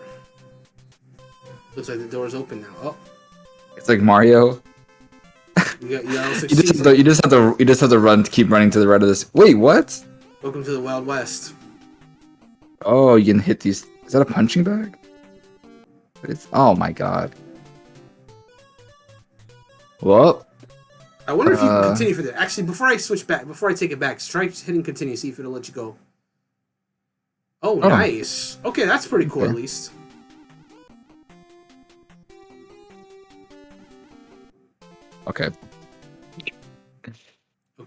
Looks like the door's open now. Oh. It's like Mario. You just have to run to keep running to the right of this. Wait, what? Welcome to the Wild West. Oh, you can hit these. Is that a punching bag? Oh my God. Well, I wonder if you can continue for that. Actually, before I switch back, before I take it back, try hitting continue, see if it'll let you go. Oh, nice. Okay, that's pretty cool, at least. Okay.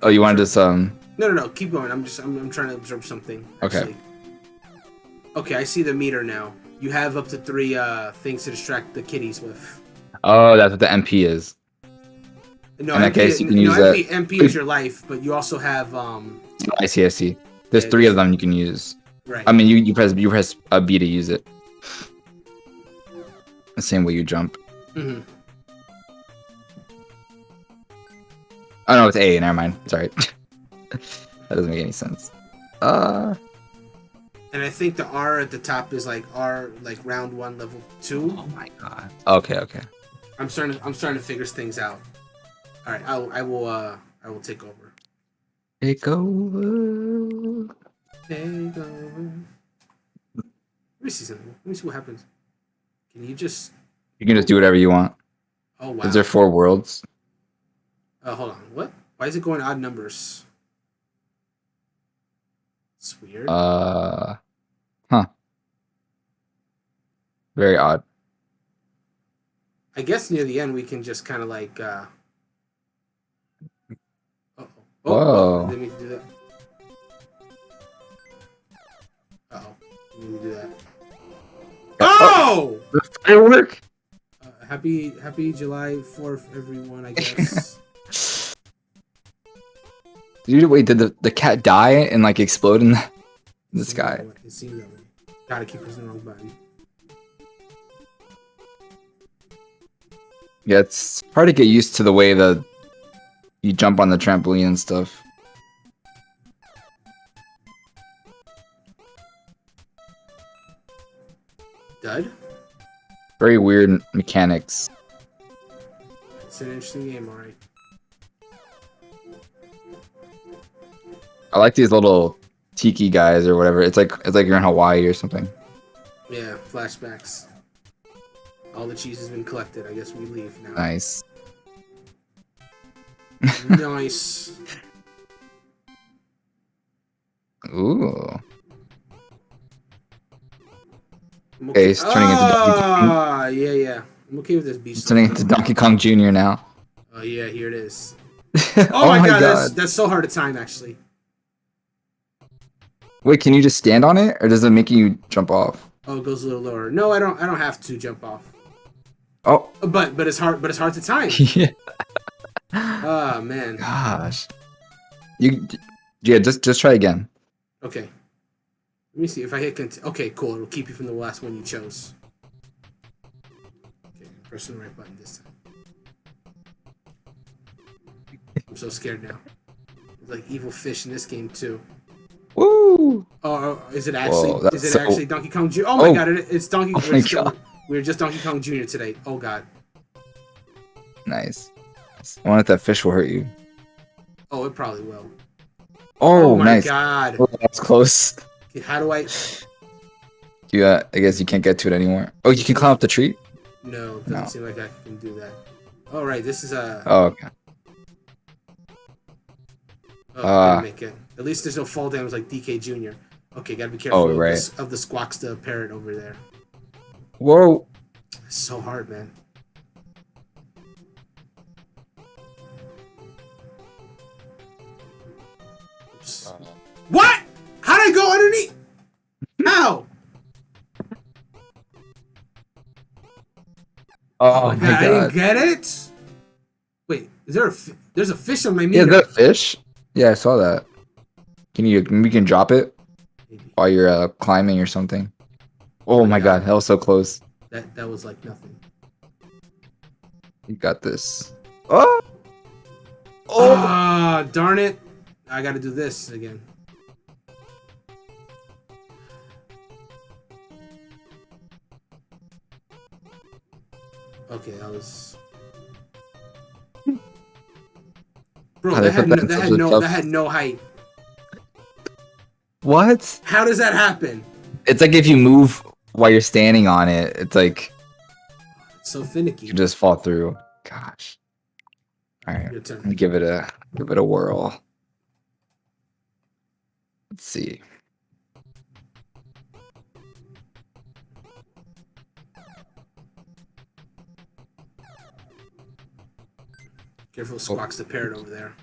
Oh, you wanted to No. Keep going. I'm trying to observe something. Actually. Okay. Okay, I see the meter now. You have up to 3 things to distract the kitties with. Oh, that's what the MP is. No, in that case, you can use that. MP is your life, but you also have I see. There's 3 of them you can use. Right. I mean, you press B to use it. The same way you jump. Mm-hmm. Oh no, it's A. Never mind. Sorry. That doesn't make any sense. And I think the R at the top is like round 1, level 2. Oh my God. Okay. I'm starting to figure things out. All right, I will take over. Take over. Take over. Let me see something. Let me see what happens. Can you just? You can just do whatever you want. Oh wow. Is there 4 worlds? Hold on. What? Why is it going odd numbers? It's weird. Huh. Very odd. I guess near the end we can just kind of like. Oh! Whoa. Didn't mean to do that. Didn't mean to do that. Oh! The firework. Happy July 4th, everyone. I guess. Wait, did the cat die and like explode in the sky? It seems that way. Gotta keep pressing the wrong button. Yeah, it's hard to get used to the way that you jump on the trampoline and stuff. Dud? Very weird mechanics. It's an interesting game, alright. I like these little tiki guys or whatever. It's like you're in Hawaii or something. Yeah, flashbacks. All the cheese has been collected. I guess we leave now. Nice. Nice. Ooh. I'm Okay, it's turning into Donkey Kong. Ah, yeah. I'm okay with this beach. It's turning into Donkey Kong Jr. now. Oh yeah, here it is. Oh my god. That's so hard to time actually. Wait, can you just stand on it, or does it make you jump off? Oh, it goes a little lower. No, I don't have to jump off. Oh. But it's hard to time. Yeah. Oh man. Gosh. Just try again. Okay. Let me see if I hit okay, cool. It'll keep you from the last one you chose. Okay, pressing the right button this time. I'm so scared now. There's like evil fish in this game too. Woo! Oh, is it actually? Whoa, is it actually Donkey Kong Jr.? Oh my god! It's Donkey. Oh my god. We're just Donkey Kong Jr. today. Oh god. Nice. I wonder if that fish will hurt you. Oh, it probably will. Oh, my nice. god. Oh, that's close. Okay, how do I? I guess you can't get to it anymore. Oh, you can climb up the tree? No, doesn't seem like I can do that. All right, this is a. Oh, okay. Oh, didn't make it. At least there's no fall damage like DK Jr. Okay, gotta be careful of the Squawksta parrot over there. Whoa. It's so hard, man. Oops. What? How did I go underneath? How? Oh my god. I didn't get it. Wait, is there there's a fish on my meter? Yeah, is that a fish? Yeah, I saw that. We can drop it while you're climbing or something. Oh my god, that was so close. That was like nothing. You got this. Oh! Ah, darn it. I gotta do this again. Okay, that was... Bro, that had no height. What? How does that happen? It's like if you move while you're standing on it, it's like it's so finicky. You just fall through. Gosh. All right. Your turn. Let me give it a whirl. Let's see. Careful, Squawks the parrot over there.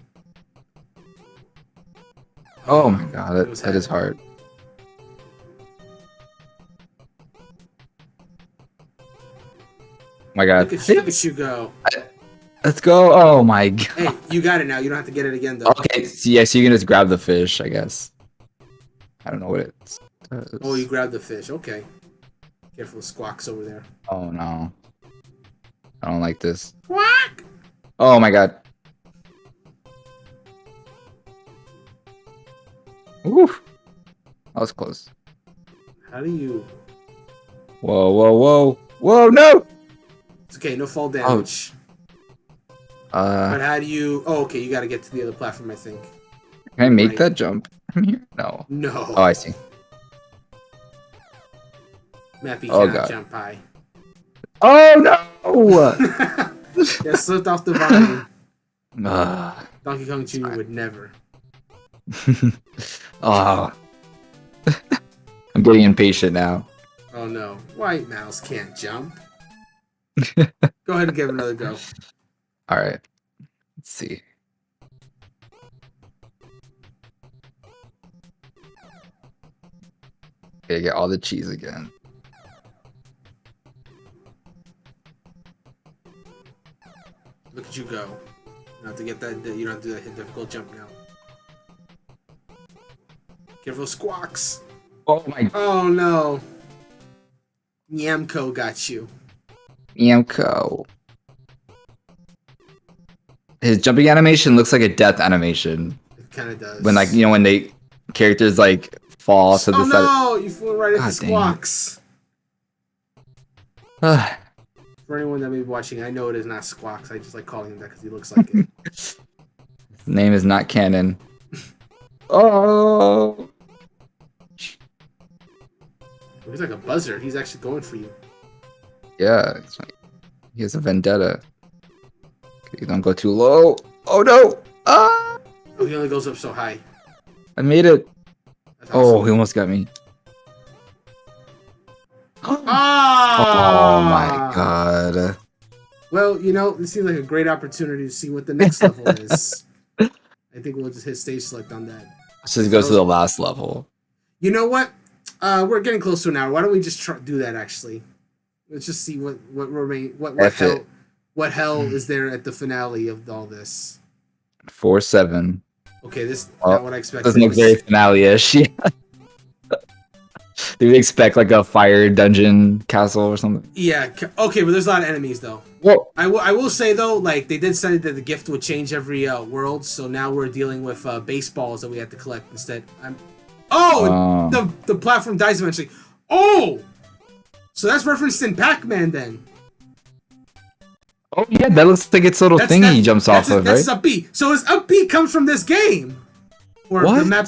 Oh my god, that is hard. Oh my god. Look at you go. Let's go. Oh my god. Hey, you got it now. You don't have to get it again, though. Okay, so yeah, so you can just grab the fish, I guess. I don't know what it does. Oh, you grabbed the fish. Okay. Careful, Squawks over there. Oh no. I don't like this. Quack! Oh my god. Oof. That was close. How do you... Whoa, whoa, whoa. Whoa, no! It's okay, no fall damage. But how do you... Oh, okay, you gotta get to the other platform, I think. Can I make that jump from here? No. No. Oh, I see. Mappy cannot jump high. Oh, no! Yeah, slipped off the vine. Donkey Kong Jr. would never. Oh. I'm getting impatient now. Oh no, White Mouse can't jump. Go ahead and give it another go. All right. Let's see. Okay, get all the cheese again. Look at you go. You don't have to get that. You don't have to do that difficult jump now. Careful, squawks. Oh my. Oh no. Yamco got you. Yamco. His jumping animation looks like a death animation. It kind of does. When like when they characters like fall to the side. Oh no! You flew right into squawks. For anyone that may be watching, I know it is not squawks. I just like calling him that because he looks like it. His name is not canon. Oh. He's like a buzzard. He's actually going for you. Yeah, he has a vendetta. Okay, don't go too low. Oh no! Ah! Oh, he only goes up so high. I made it. That's awesome. Oh, he almost got me. Ah! Oh my god. Well, you know, this seems like a great opportunity to see what the next level is. I think we'll just hit stage select on that. Let's just go to the last level. You know what? We're getting close to an hour. Why don't we just do that? Actually, let's just see what hell is there at the finale of all this. 4-7. Okay, this is not what I expected. Doesn't look very finale-ish. Do we expect like a fire dungeon castle or something? Yeah. Okay, but there's a lot of enemies though. Well, I will say though, like they did say that the gift would change every world, so now we're dealing with baseballs that we have to collect instead. The platform dies eventually. Oh, so that's referenced in Pac-Man then. Oh yeah, that looks like its little thing he jumps off of, right? That's up B. So his up B comes from this game. Or what? The map.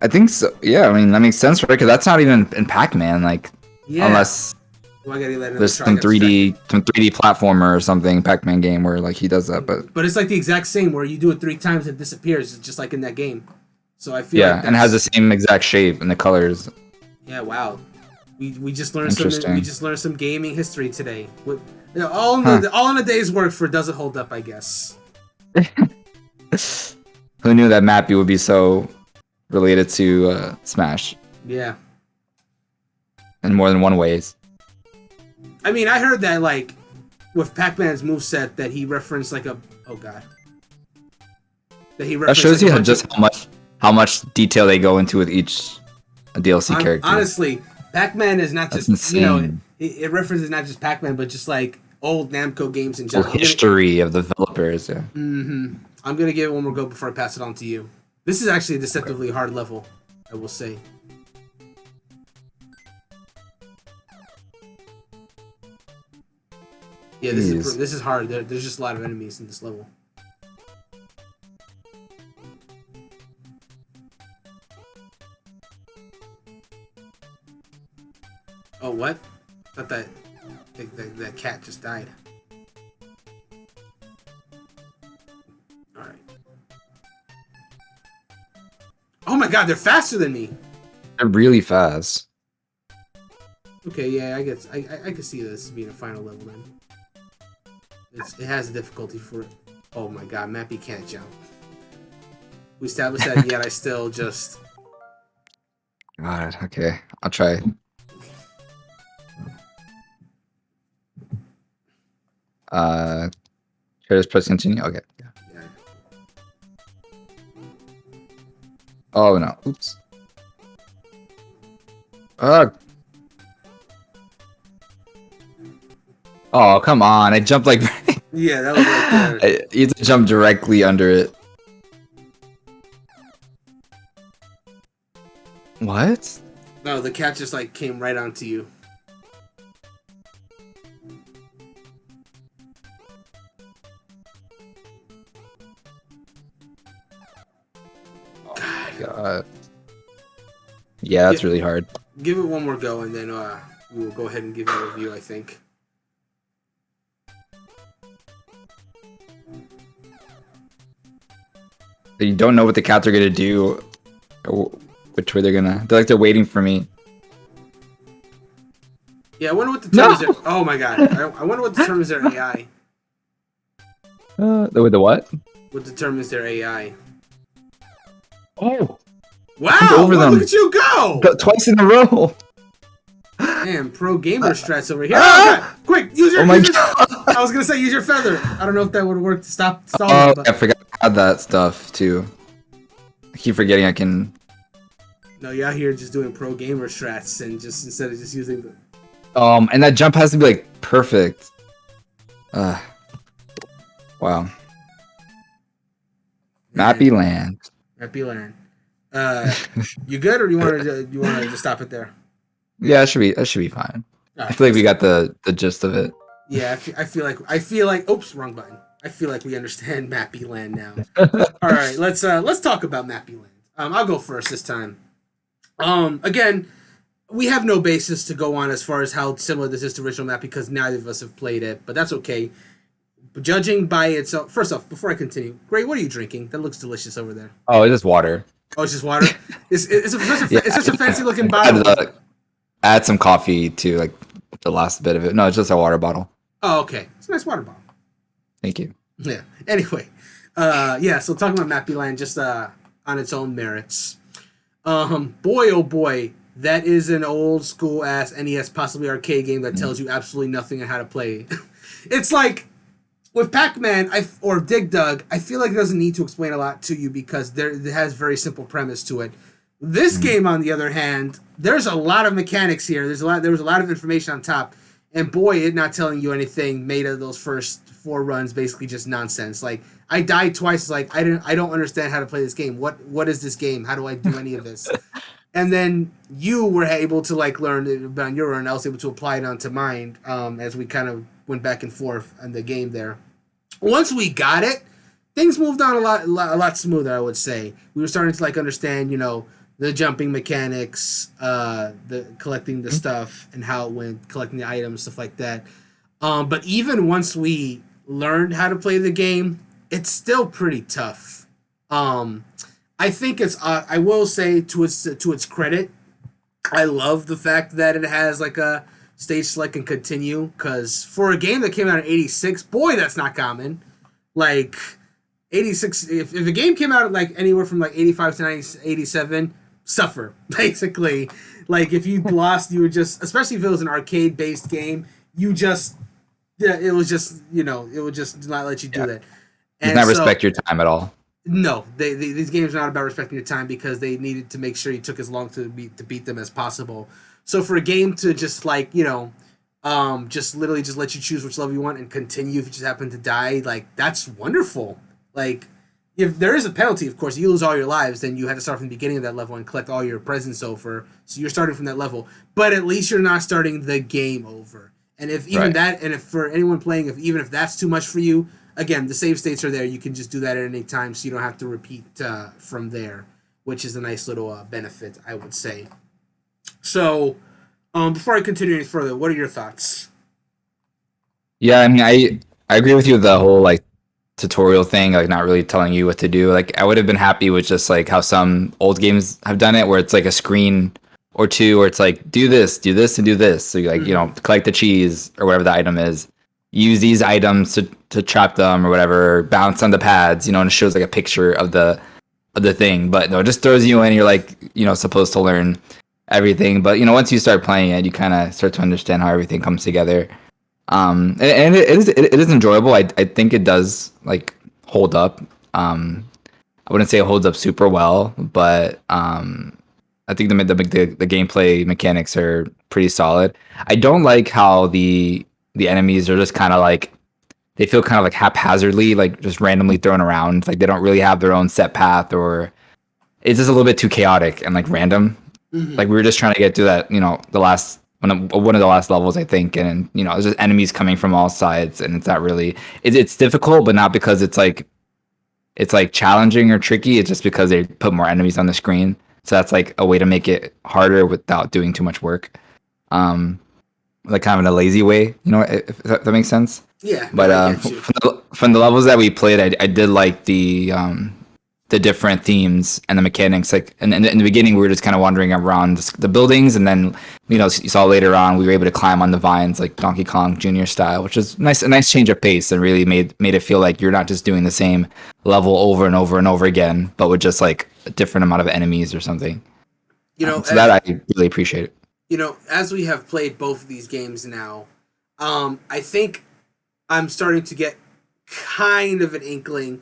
I think so. Yeah, I mean that makes sense, right? Because that's not even in Pac-Man, like unless there's some 3D platformer or something Pac-Man game where like he does that, but it's like the exact same where you do it 3 times and it disappears. It's just like in that game. So I feel like and has the same exact shape and the colors. Yeah, wow. We just learned some gaming history today. All in a day's work for Does It Hold Up, I guess. Who knew that Mappy would be so related to Smash? Yeah. In more than one ways. I mean, I heard that like with Pac-Man's moveset that he referenced like that he referenced. That shows you just how much detail they go into with each DLC character. Honestly, Pac-Man is not just it references not just Pac-Man, but just like old Namco games in general. History of the developers, yeah. Mm-hmm. I'm gonna give it one more go before I pass it on to you. This is actually a deceptively hard level, I will say. Yeah, this is hard. There's just a lot of enemies in this level. Oh, what? I thought that cat just died. Alright. Oh my god, they're faster than me! They're really fast. Okay, yeah, I guess I can see this being a final level then. It has a difficulty for it. Oh my god, Mappy can't jump. We established that, yet I still just... God, okay. I'll try. Should I just press continue? Okay. Yeah. Oh no. Oops. Oh, come on. I jumped like... Yeah, that was right there. You have to jump directly under it. What? No, the cat just like came right onto you. Oh my god. Yeah, that's really hard. Give it one more go and then we will go ahead and give you a review, I think. You don't know what the cats are gonna do, or which way they're gonna. They're waiting for me. Yeah, I wonder what determines their. Oh my god, I wonder what determines their AI. With the what? What determines their AI? Oh, Wow! over them. Look at you go! Twice in a row. Damn, pro gamer strats over here. Oh Ah! god! Quick, use your. Oh my use your god. I was gonna say use your feather. I don't know if that would work to stop Oh, stalling, but I forgot I had that stuff too. I keep forgetting I can. no, you're out here just doing pro gamer strats and just instead of just using the. And that jump has to be like perfect. Wow. Mappy-Land. Mappy-Land. You good, or do you want to just stop it there? Yeah, that should be fine. Right, I feel like we got the gist of it. Yeah, I feel like. Oops, wrong button. I feel like we understand Mappy-Land now. All right, let's talk about Mappy-Land. I'll go first this time. Again, we have no basis to go on as far as how similar this is to original map because neither of us have played it, but that's okay. But judging by itself, first off, before I continue, Gray, what are you drinking? That looks delicious over there. Oh, it's just water. Oh, it's just water. It's such a fancy looking Add, bottle. add some coffee to like the last bit of it. No, it's just a water bottle. Oh, okay. It's a nice water bottle. Thank you. Yeah. Anyway, yeah. So talking about Mappy-Land just on its own merits. Boy, oh boy, that is an old school ass NES, possibly arcade game that tells you absolutely nothing on how to play. It's like with Pac-Man or Dig Dug, I feel like it doesn't need to explain a lot to you because it has very simple premise to it. This game, on the other hand, there's a lot of mechanics here. There was a lot of information on top, and boy, it not telling you anything made of those first 4 runs basically just nonsense. Like I died twice. Like I don't understand how to play this game. What is this game? How do I do any of this? And then you were able to like learn it on your own. I was able to apply it onto mine as we kind of went back and forth on the game there. Once we got it, things moved on a lot smoother. I would say we were starting to like understand, the jumping mechanics, the collecting the stuff, and how it went, collecting the items, stuff like that. But even once we learned how to play the game, it's still pretty tough. I think it's. I will say to its credit, I love the fact that it has like a stage select and continue, because for a game that came out in '86, boy, that's not common. Like '86, if a game came out like anywhere from like '85 to '87, suffer basically. Like if you lost, you would just, especially if it was an arcade based game, it would just not let you do that. And not respect your time at all. No, these games are not about respecting your time because they needed to make sure you took as long to beat them as possible. So for a game to just like just literally just let you choose which level you want and continue if you just happen to die, like that's wonderful. Like if there is a penalty, of course, you lose all your lives, then you have to start from the beginning of that level and collect all your presents over. So you're starting from that level, but at least you're not starting the game over. And if even that, and if for anyone playing, even if that's too much for you, again, the save states are there. You can just do that at any time, so you don't have to repeat from there, which is a nice little benefit, I would say. So, before I continue any further, what are your thoughts? Yeah, I mean, I agree with you with the whole like tutorial thing, like not really telling you what to do. Like I would have been happy with just like how some old games have done it, where it's like a screen or two, where it's like do this, and do this. So you like collect the cheese or whatever the item is. Use these items to trap them or whatever, bounce on the pads, and it shows like a picture of the thing. But no, it just throws you in. You're like, supposed to learn everything. But once you start playing it, you kind of start to understand how everything comes together. And it is enjoyable. I think it does like hold up. I wouldn't say it holds up super well, but I think the gameplay mechanics are pretty solid. I don't like how the enemies are just kind of like, they feel kind of like haphazardly, like just randomly thrown around. Like they don't really have their own set path, or it's just a little bit too chaotic and like random. Mm-hmm. Like we were just trying to get to that, the last one of the last levels, I think, and it's just enemies coming from all sides, and it's not really, it's difficult, but not because it's like challenging or tricky. It's just because they put more enemies on the screen, so that's like a way to make it harder without doing too much work. Like kind of in a lazy way, if that makes sense. Yeah. But from the levels that we played, I did like the the different themes and the mechanics. Like, and in the beginning, we were just kind of wandering around the buildings, and then you saw later on we were able to climb on the vines like Donkey Kong Jr. style, which is a nice change of pace, and really made it feel like you're not just doing the same level over and over and over again, but with just like a different amount of enemies or something. So that I really appreciate it. As we have played both of these games now, I think I'm starting to get kind of an inkling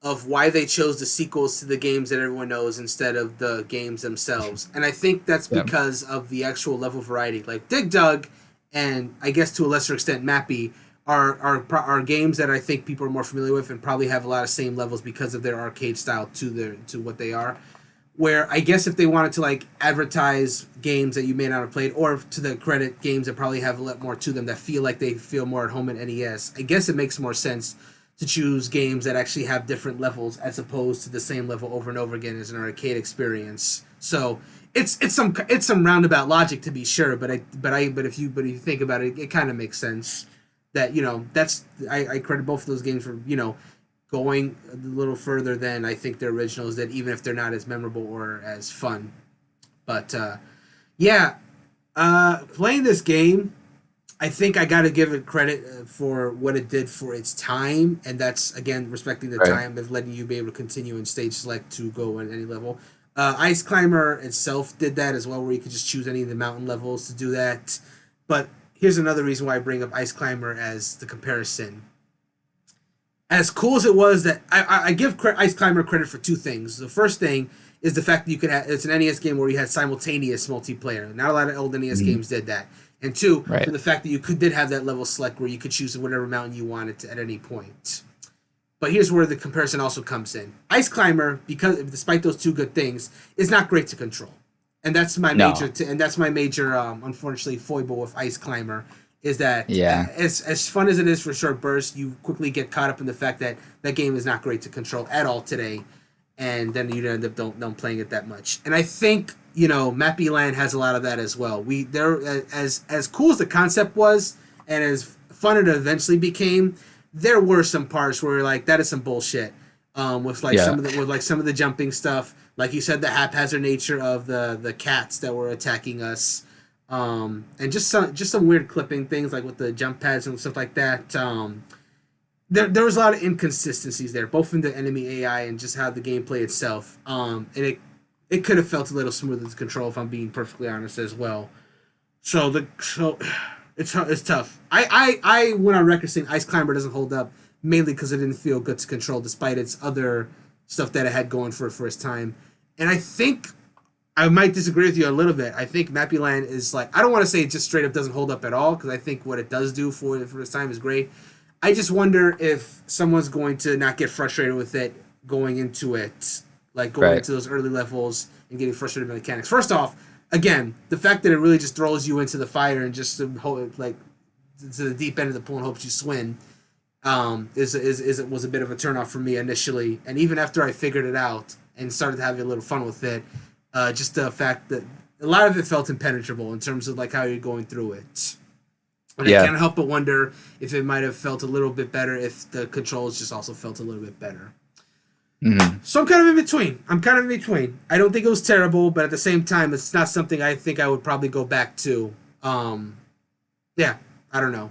of why they chose the sequels to the games that everyone knows instead of the games themselves. And I think that's because of the actual level variety. Like Dig Dug and I guess to a lesser extent Mappy are games that I think people are more familiar with and probably have a lot of same levels because of their arcade style to what they are. Where I guess if they wanted to like advertise games that you may not have played, or to the credit, games that probably have a lot more to them that feel like they feel more at home in NES, I guess it makes more sense to choose games that actually have different levels as opposed to the same level over and over again as an arcade experience. So it's some roundabout logic to be sure, but if you think about it, it kind of makes sense that I credit both of those games for going a little further than I think their originals did, even if they're not as memorable or as fun. But playing this game, I think I got to give it credit for what it did for its time, and that's again respecting the time of letting you be able to continue in stage select to go at any level. Ice Climber itself did that as well, where you could just choose any of the mountain levels to do that. But here's another reason why I bring up Ice Climber as the comparison. As cool as it was, that I give Ice Climber credit for two things. The first thing is the fact that you could have, it's an NES game where you had simultaneous multiplayer. Not a lot of old NES games did that. And two, for the fact that you did have that level select where you could choose whatever mountain you wanted at any point. But here's where the comparison also comes in. Ice Climber, because despite those two good things, is not great to control, and that's my major unfortunately foible with Ice Climber. Is that as fun as it is for short bursts, you quickly get caught up in the fact that that game is not great to control at all today, and then you end up don't playing it that much. And I think Mappy-Land has a lot of that as well. As cool as the concept was, and as fun it eventually became, there were some parts where like that is some bullshit. With some of the jumping stuff, like you said, the haphazard nature of the cats that were attacking us. And just some weird clipping things like with the jump pads and stuff like that. There was a lot of inconsistencies there, both in the enemy AI and just how the gameplay itself. And it could have felt a little smoother to control, if I'm being perfectly honest as well. So it's tough. I went on record saying Ice Climber doesn't hold up, mainly because it didn't feel good to control despite its other stuff that it had going for its time. And I think I might disagree with you a little bit. I think Mappy-Land is like, I don't want to say it just straight up doesn't hold up at all, because I think what it does do for its time is great. I just wonder if someone's going to not get frustrated with it going into it, like going into those early levels and getting frustrated with mechanics. First off, again, the fact that it really just throws you into the fire and just like to the deep end of the pool and hopes you swim was a bit of a turnoff for me initially. And even after I figured it out and started having a little fun with it, just the fact that a lot of it felt impenetrable in terms of like how you're going through it. And I can't help but wonder if it might have felt a little bit better if the controls just also felt a little bit better. Mm-hmm. So I'm kind of in between. I don't think it was terrible, but at the same time, it's not something I think I would probably go back to. I don't know.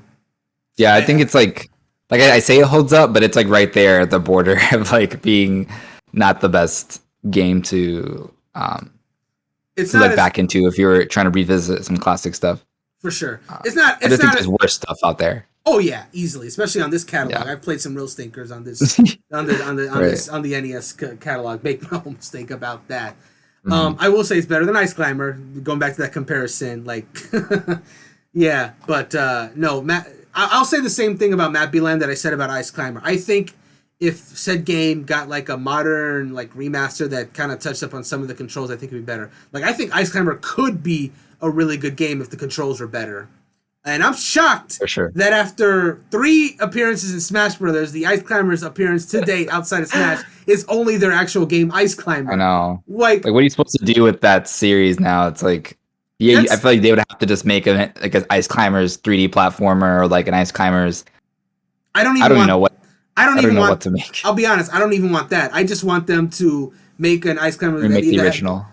Yeah, I think it's like I say it holds up, but it's like right there at the border of like being not the best game to look back into if you were trying to revisit some classic stuff. For sure. I think there's worse stuff out there. Oh yeah, easily, especially on this catalog. Yeah. I've played some real stinkers on this on the NES catalog. Make no mistake about that. Mm-hmm. I will say it's better than Ice Climber. Going back to that comparison, like, yeah, but no, I'll say the same thing about Mappy-Land that I said about Ice Climber. I think if said game got like a modern like remaster that kind of touched up on some of the controls, I think it'd be better. Like I think Ice Climber could be a really good game if the controls were better. And I'm shocked that after 3 appearances in Smash Brothers, the Ice Climber's appearance to date outside of Smash is only their actual game, Ice Climber. I know. Like what are you supposed to do with that series now? It's like, I feel like they would have to just make an Ice Climber's 3D platformer or like an Ice Climber's. I don't even know what. I don't I even don't know what want. to make. I'll be honest. I don't even want that. I just want them to make an Ice Climber that Remake the either original.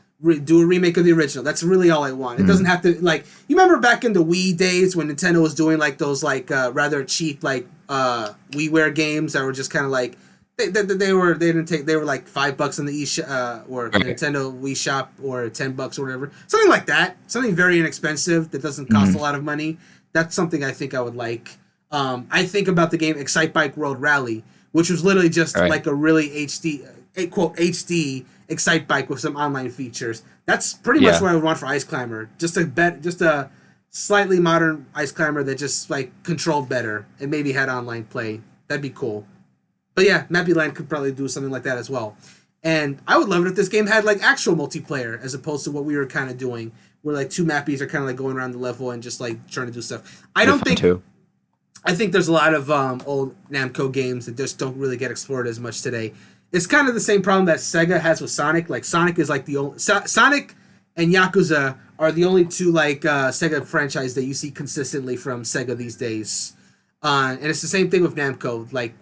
do a remake of the original. That's really all I want. It doesn't have to like you remember back in the Wii days when Nintendo was doing like those like rather cheap like WiiWare games that were just kind of like they were like $5 in the or the Right. Nintendo Wii Shop or $10 or whatever, something like that, something very inexpensive that doesn't cost a lot of money. That's something I think I would like. I think about the game Excite Bike Road Rally, which was literally just Right. like a really HD, quote HD Excite Bike with some online features. That's pretty much Yeah. what I would want for Ice Climber. Just a slightly modern Ice Climber that just like controlled better and maybe had online play. That'd be cool. But yeah, Mappy-Land could probably do something like that as well. And I would love it if this game had like actual multiplayer as opposed to what we were kind of doing, where like two Mappies are kind of like going around the level and just like trying to do stuff. I think there's a lot of old Namco games that just don't really get explored as much today. It's kind of the same problem that Sega has with Sonic. Like Sonic is like the only Sonic and Yakuza are the only two like Sega franchise that you see consistently from Sega these days. And it's the same thing with Namco. Like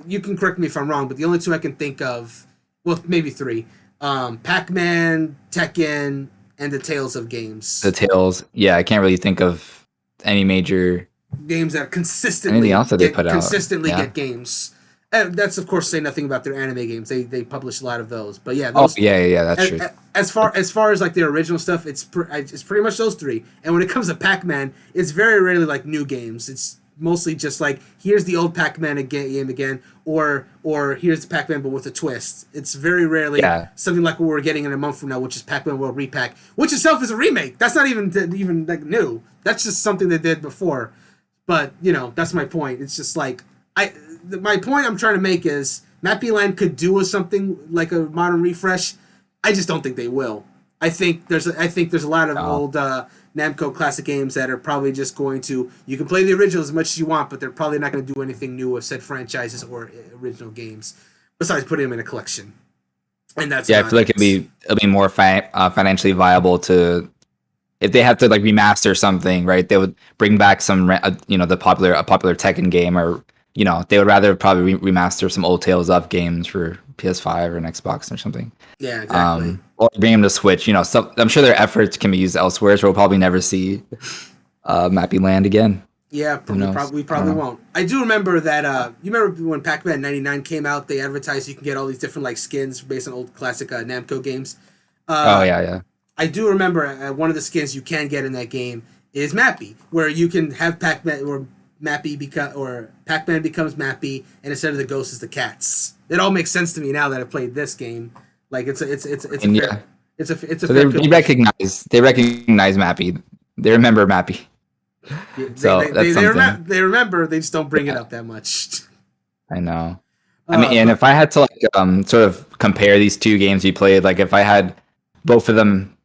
you can correct me if I'm wrong, but the only two I can think of, well, maybe three, Pac-Man, Tekken, and the Tales of games. The Tales. Yeah, I can't really think of any major games that consistently anything else that they put out. Get games. And that's of course say nothing about their anime games. They publish a lot of those. But yeah, Oh those, yeah, that's true. As far as like the original stuff, it's pretty much those three. And when it comes to Pac-Man, it's very rarely like new games. It's mostly just like here's the old Pac-Man game again, or here's the Pac-Man but with a twist. It's very rarely something like what we're getting in a month from now, which is Pac-Man World Repack, which itself is a remake. That's not even like new. That's just something they did before. But you know, that's my point. It's just like my point I'm trying to make is Mappy-Land could do something like a modern refresh. I just don't think they will. I think there's a lot of old Namco classic games that are probably just going to, you can play the original as much as you want, but they're probably not going to do anything new with said franchises or original games besides putting them in a collection. And that's I feel like it'll be more financially viable to, if they have to like remaster something, right? They would bring back some the popular Tekken game, or they would rather probably remaster some old Tales of games for PS5 or an Xbox or something. Yeah, exactly. Or bring them to Switch. So I'm sure their efforts can be used elsewhere, so we'll probably never see Mappy-Land again. Yeah, we probably won't. I do remember that. You remember when Pac-Man '99 came out? They advertised you can get all these different like skins based on old classic Namco games. Yeah. I do remember one of the skins you can get in that game is Mappy, where you can have Pac-Man or Pac-Man becomes Mappy, and instead of the ghosts is the cats. It all makes sense to me now that I've played this game. Like it's a so they recognize Mappy. They remember Mappy. So they remember. They just don't bring it up that much. I know. And if I had to like sort of compare these two games you played, like if I had both of them,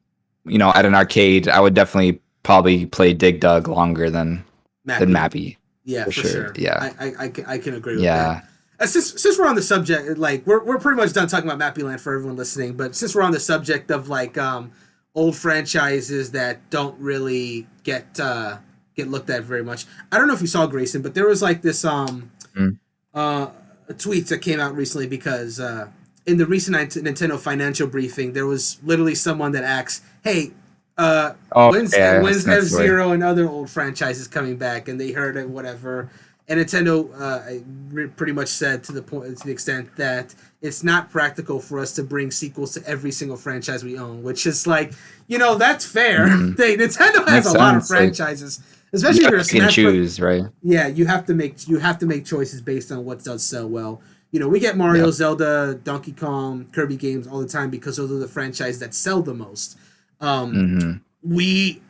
at an arcade, I would definitely probably play Dig Dug longer than Mappy. Yeah, for sure. Yeah, I can agree with that. Since we're on the subject, like we're pretty much done talking about Mappy-Land for everyone listening. But since we're on the subject of like old franchises that don't really get looked at very much, I don't know if you saw Greysun, but there was like this a tweet that came out recently because in the recent Nintendo financial briefing, there was literally someone that asks, "Hey, when's F-Zero and other old franchises coming back?" And they heard it, whatever. And Nintendo pretty much said to the extent that it's not practical for us to bring sequels to every single franchise we own, which is like, that's fair. Nintendo has a lot of franchises, especially if you're a Smash. Choose, right? Yeah, you have to make choices based on what does sell well. We get Mario, Zelda, Donkey Kong, Kirby games all the time because those are the franchises that sell the most. And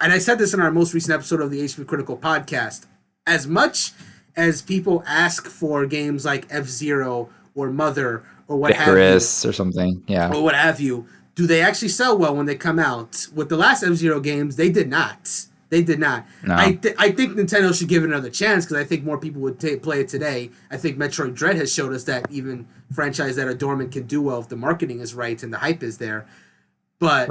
I said this in our most recent episode of the HPCritical podcast, as much as people ask for games like F-Zero or Mother or what Icarus or something, or what have you, do they actually sell well when they come out? With the last F-Zero games, they did not. No. I think Nintendo should give it another chance because I think more people would play it today. I think Metroid Dread has showed us that even franchises that are dormant can do well if the marketing is right and the hype is there. But,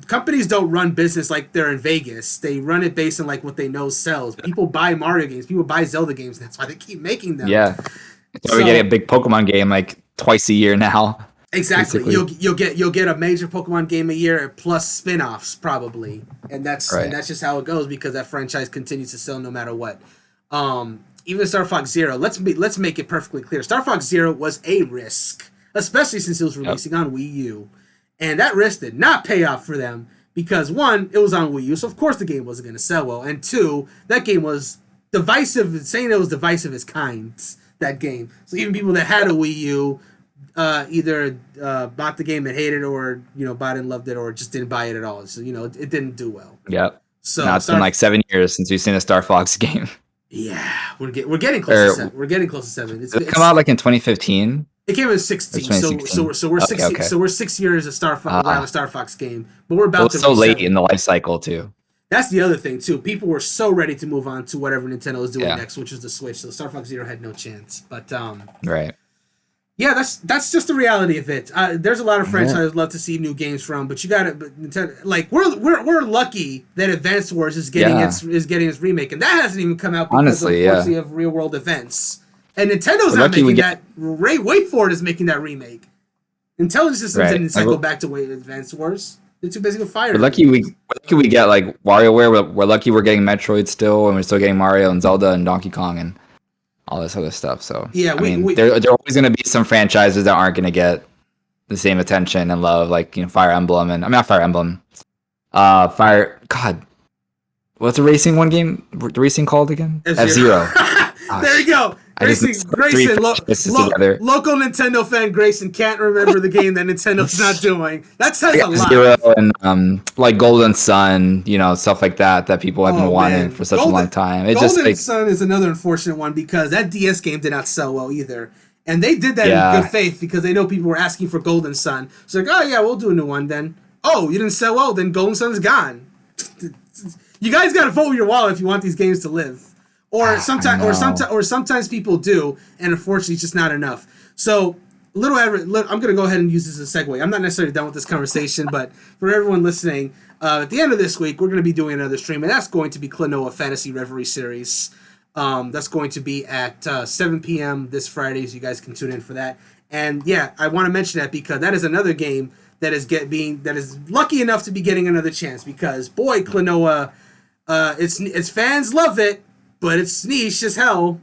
companies don't run business like they're in Vegas. They run it based on like what they know sells. People buy Mario games, people buy Zelda games. That's why they keep making them. Yeah. So we're So getting a big Pokemon game like twice a year now. exactly, Basically. you'll get a major Pokemon game a year plus spin-offs probably, and Right. that's just how it goes because that franchise continues to sell no matter what. Even Star Fox Zero, let's make it perfectly clear. Star Fox Zero was a risk, especially since it was Yep. releasing on Wii U, and that risk did not pay off for them because one, it was on Wii U, so of course the game wasn't going to sell well, and two, that game was divisive. Saying it was divisive is kind. That game, so even people that had a Wii U either bought the game and hated it, or bought it and loved it, or just didn't buy it at all. So it didn't do well. Yep. So Now it's been like 7 years since we've seen a Star Fox game. yeah, we're getting close to 7. We're getting close to 7. Did it come out like in 2015? It came in 16. So 2016. so we're Okay, 16. okay. So we're 6 years of Star Fox around a Star Fox game, but we're about It to was so reach late 7. in the life cycle too. That's the other thing too. People were so ready to move on to whatever Nintendo was doing Yeah. next, which was the Switch. So Star Fox Zero had no chance. But Right. yeah, that's just the reality of it. There's a lot of franchises I'd love to see new games from, but you got to Nintendo. Like we're lucky that Advance Wars is getting its remake, and that hasn't even come out because Honestly, unfortunately of real world events. And Nintendo's We're not lucky we making that. Wait for it is making that remake. Intelligent Systems Right. didn't cycle back to Advance Wars. They're too busy with Fire. We're lucky we get like WarioWare. We're lucky we're getting Metroid still, and we're still getting Mario and Zelda and Donkey Kong and all this other stuff. So yeah, there are always going to be some franchises that aren't going to get the same attention and love, like Fire Emblem and not Fire Emblem. Fire. God, what's the racing one game? The racing called again? F-Zero. There you go. Greysun, local Nintendo fan Greysun can't remember the game that Nintendo's not doing. That says a lot. Zero and like Golden Sun, stuff like that people have been wanting for such a long time. It's Golden just Sun is another unfortunate one because that DS game did not sell well either. And they did that in good faith because they know people were asking for Golden Sun. So like, oh yeah, we'll do a new one then. Oh, you didn't sell well, then Golden Sun's gone. You guys got to vote with your wallet if you want these games to live. Or sometimes people do, and unfortunately, it's just not enough. So, I'm going to go ahead and use this as a segue. I'm not necessarily done with this conversation, but for everyone listening, at the end of this week, we're going to be doing another stream, and that's going to be Klonoa Fantasy Reverie Series. That's going to be at 7 p.m. this Friday, so you guys can tune in for that. And yeah, I want to mention that because that is another game that is lucky enough to be getting another chance. Because boy, Klonoa, its fans love it. But it's niche as hell.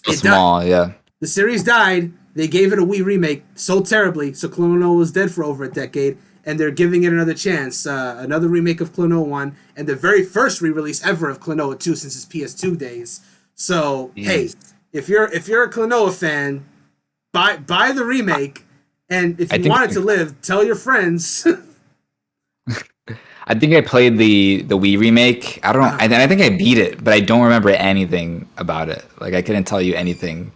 it's small, yeah. The series died. They gave it a Wii remake so terribly. So Klonoa was dead for over a decade. And they're giving it another chance. Another remake of Klonoa 1. And the very first re-release ever of Klonoa 2 since its PS2 days. So, hey, if you're a Klonoa fan, buy the remake. And if you want it to live, tell your friends. I think I played the Wii remake. I don't know. I think I beat it, but I don't remember anything about it. Like I couldn't tell you anything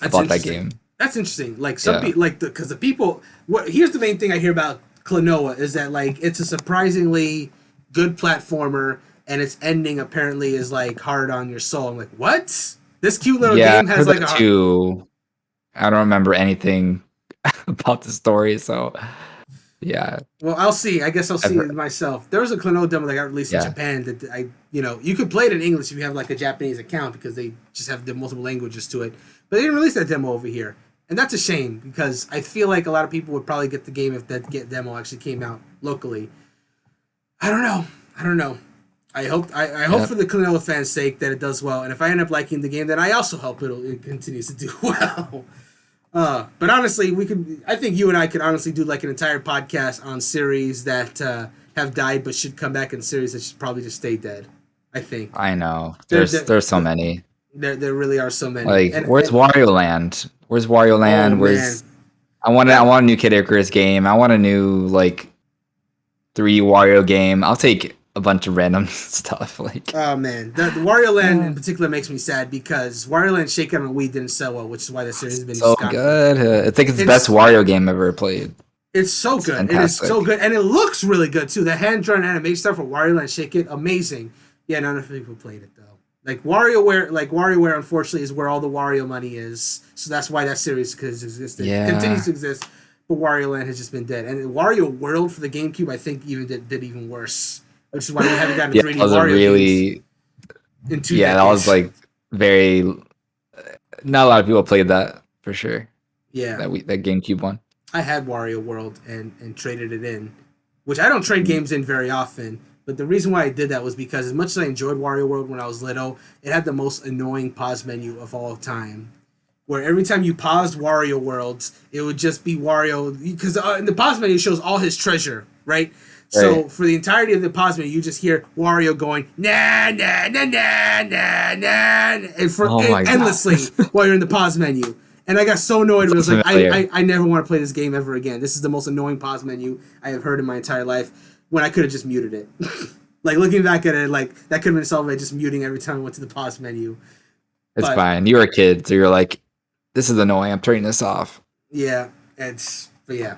about that game. That's interesting. Like some people, because the people. Here's the main thing I hear about Klonoa is that like it's a surprisingly good platformer, and its ending apparently is like hard on your soul. I'm like, what? This cute little game has like a. I don't remember anything about the story, so. Yeah. Well, I'll see. I guess I'll see it myself. There was a Klonoa demo that got released in Japan that you could play it in English if you have like a Japanese account because they just have the multiple languages to it. But they didn't release that demo over here, and that's a shame because I feel like a lot of people would probably get the game if that demo actually came out locally. I don't know. I hope for the Klonoa fans' sake that it does well, and if I end up liking the game, then I also hope it continues to do well. But honestly, I think you and I could honestly do like an entire podcast on series that have died but should come back, and series that should probably just stay dead. I think. I know. There's so many. There really are so many. Like, where's Wario Land? Where's Wario Land? I want a new Kid Icarus game. I want a new 3 Wario game. I'll take a bunch of random stuff. Oh man, the Wario Land in particular makes me sad because Wario Land Shaken on Wii didn't sell well, which is why the series has been so good. I think it's the best Wario game ever played. It's so good. It is so good, and it looks really good too. The hand-drawn animation stuff for Wario Land Shaken, amazing. Yeah, not enough people played it though. WarioWare, unfortunately, is where all the Wario money is. So that's why that series continues to exist. but Wario Land has just been dead. And Wario World for the GameCube, I think, even did even worse, which is why we haven't gotten Yeah, 3D that was a Wario games really in 2 yeah, that was decades. like very not a lot of people played that for sure. Yeah, That GameCube one. I had Wario World and traded it in, which I don't trade Mm. games in very often. But the reason why I did that was because as much as I enjoyed Wario World when I was little, it had the most annoying pause menu of all time. Where every time you paused Wario Worlds, it would just be Wario because in the pause menu shows all his treasure, right? Right. So for the entirety of the pause menu, you just hear Wario going na na na na na na, and for Oh my god. endlessly while you're in the pause menu. And I got so annoyed. It was Sounds like familiar. I never want to play this game ever again. This is the most annoying pause menu I have heard in my entire life. When I could have just muted it. Like looking back at it, like that could have been solved by just muting every time I went to the pause menu. It's But fine. You were a kid, so you're like, this is annoying. I'm turning this off. yeah, but yeah.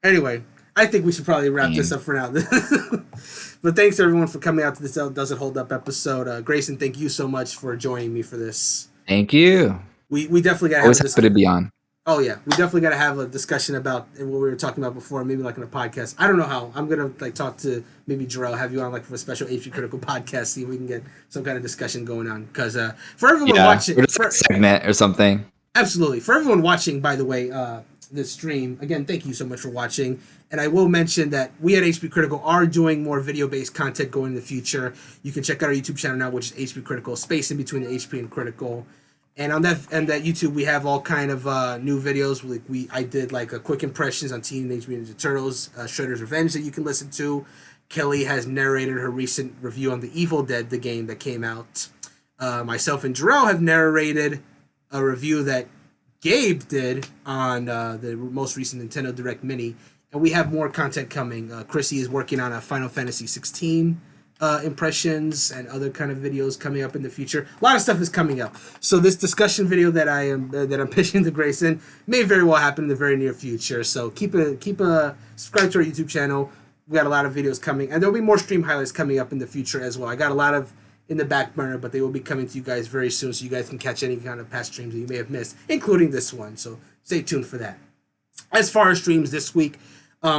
Anyway, I think we should probably wrap this Dang. up for now. But thanks everyone for coming out to this Does It Hold Up episode. Grayson, thank you so much for joining me for this. Thank you. We definitely gotta have Always a happy to be on. Oh yeah, we definitely gotta have a discussion about what we were talking about before, maybe like in a podcast. I don't know how. I'm gonna like talk to maybe Jarrell, have you on like for a special HP Critical podcast, see if we can get some kind of discussion going on. Because for everyone Yeah. watching, Or just like a segment or something. absolutely. For everyone watching, by the way, this stream, again, thank you so much for watching. And I will mention that we at HP Critical are doing more video-based content going in the future. You can check out our YouTube channel now, which is HP Critical, space in between the HP and Critical. And on that YouTube, we have all kind of new videos. I did like a quick impressions on Teenage Mutant Ninja Turtles, Shredder's Revenge that you can listen to. Kelly has narrated her recent review on The Evil Dead, the game that came out. Myself and Jarrell have narrated a review that Gabe did on the most recent Nintendo Direct Mini, and we have more content coming. Chrissy is working on a Final Fantasy 16 impressions and other kind of videos coming up in the future. A lot of stuff is coming up. So this discussion video that I'm pitching to Grayson may very well happen in the very near future. So keep a subscribe to our YouTube channel. We got a lot of videos coming, and there'll be more stream highlights coming up in the future as well. I got a lot of in the back burner, but they will be coming to you guys very soon, so you guys can catch any kind of past streams that you may have missed, including this one. So stay tuned for that. As far as streams this week,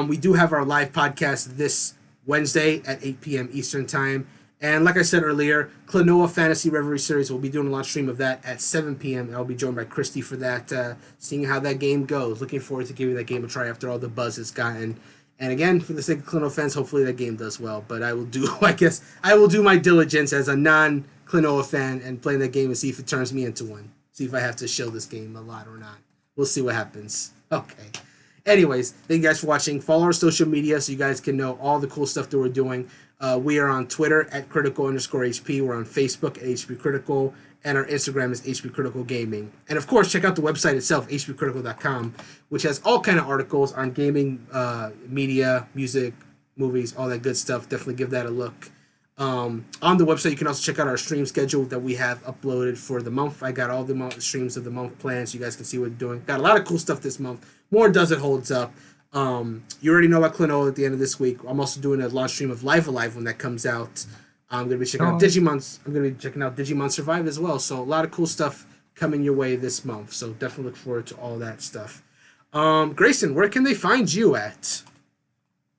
we do have our live podcast this Wednesday at 8 p.m. Eastern Time. And like I said earlier, Klonoa Fantasy Reverie Series, we'll be doing a launch stream of that at 7 p.m. I'll be joined by Christy for that, seeing how that game goes. Looking forward to giving that game a try after all the buzz it's gotten. And again, for the sake of Klonoa fans, hopefully that game does well. But I will do, I guess, I will do my diligence as a non-Klonoa fan and play that game and see if it turns me into one. See if I have to show this game a lot or not. We'll see what happens. Okay. Anyways, thank you guys for watching. Follow our social media so you guys can know all the cool stuff that we're doing. We are on Twitter at critical_HP. We're on Facebook at HP Critical. And our Instagram is HP Critical Gaming. And of course, check out the website itself, hpcritical.com, which has all kind of articles on gaming, media, music, movies, all that good stuff. Definitely give that a look. On the website, you can also check out our stream schedule that we have uploaded for the month. I got all the streams of the month planned so you guys can see what we're doing. Got a lot of cool stuff this month. More Does It Holds Up. You already know about Klonoa at the end of this week. I'm also doing a launch stream of Live Alive when that comes out. I'm gonna be checking out Digimon. I'm gonna be checking out Digimon Survive as well. So a lot of cool stuff coming your way this month. So definitely look forward to all that stuff. Grayson, where can they find you at?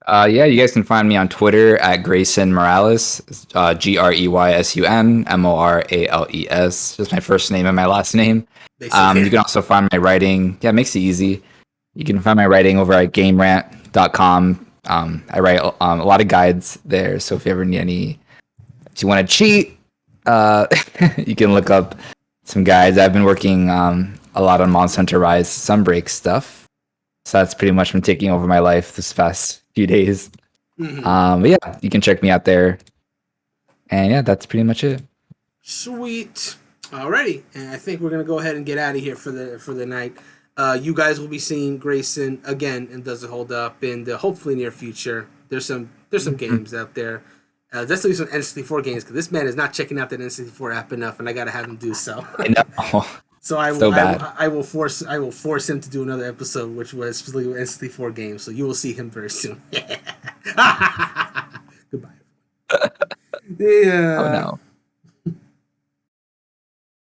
Yeah, you guys can find me on Twitter at Greysun Morales, GreysunMorales. Just my first name and my last name. You can also find my writing. Yeah, it makes it easy. You can find my writing over at GameRant.com. I write a lot of guides there, so if you ever need any, if you want to cheat, you can look up some guides. I've been working a lot on Monster Hunter Rise Sunbreak stuff, so that's pretty much been taking over my life this past few days. Mm-hmm. But yeah, you can check me out there, and yeah, that's pretty much it. Sweet. Alrighty, and I think we're gonna go ahead and get out of here for the night. You guys will be seeing Grayson again and Does It Hold Up in the hopefully near future. There's some games out there. Let's do some N64 games because this man is not checking out that N64 app enough, and I gotta have him do so. I know. So I will force him to do another episode, which was specifically N64 games. So you will see him very soon. Goodbye. Yeah. Oh no.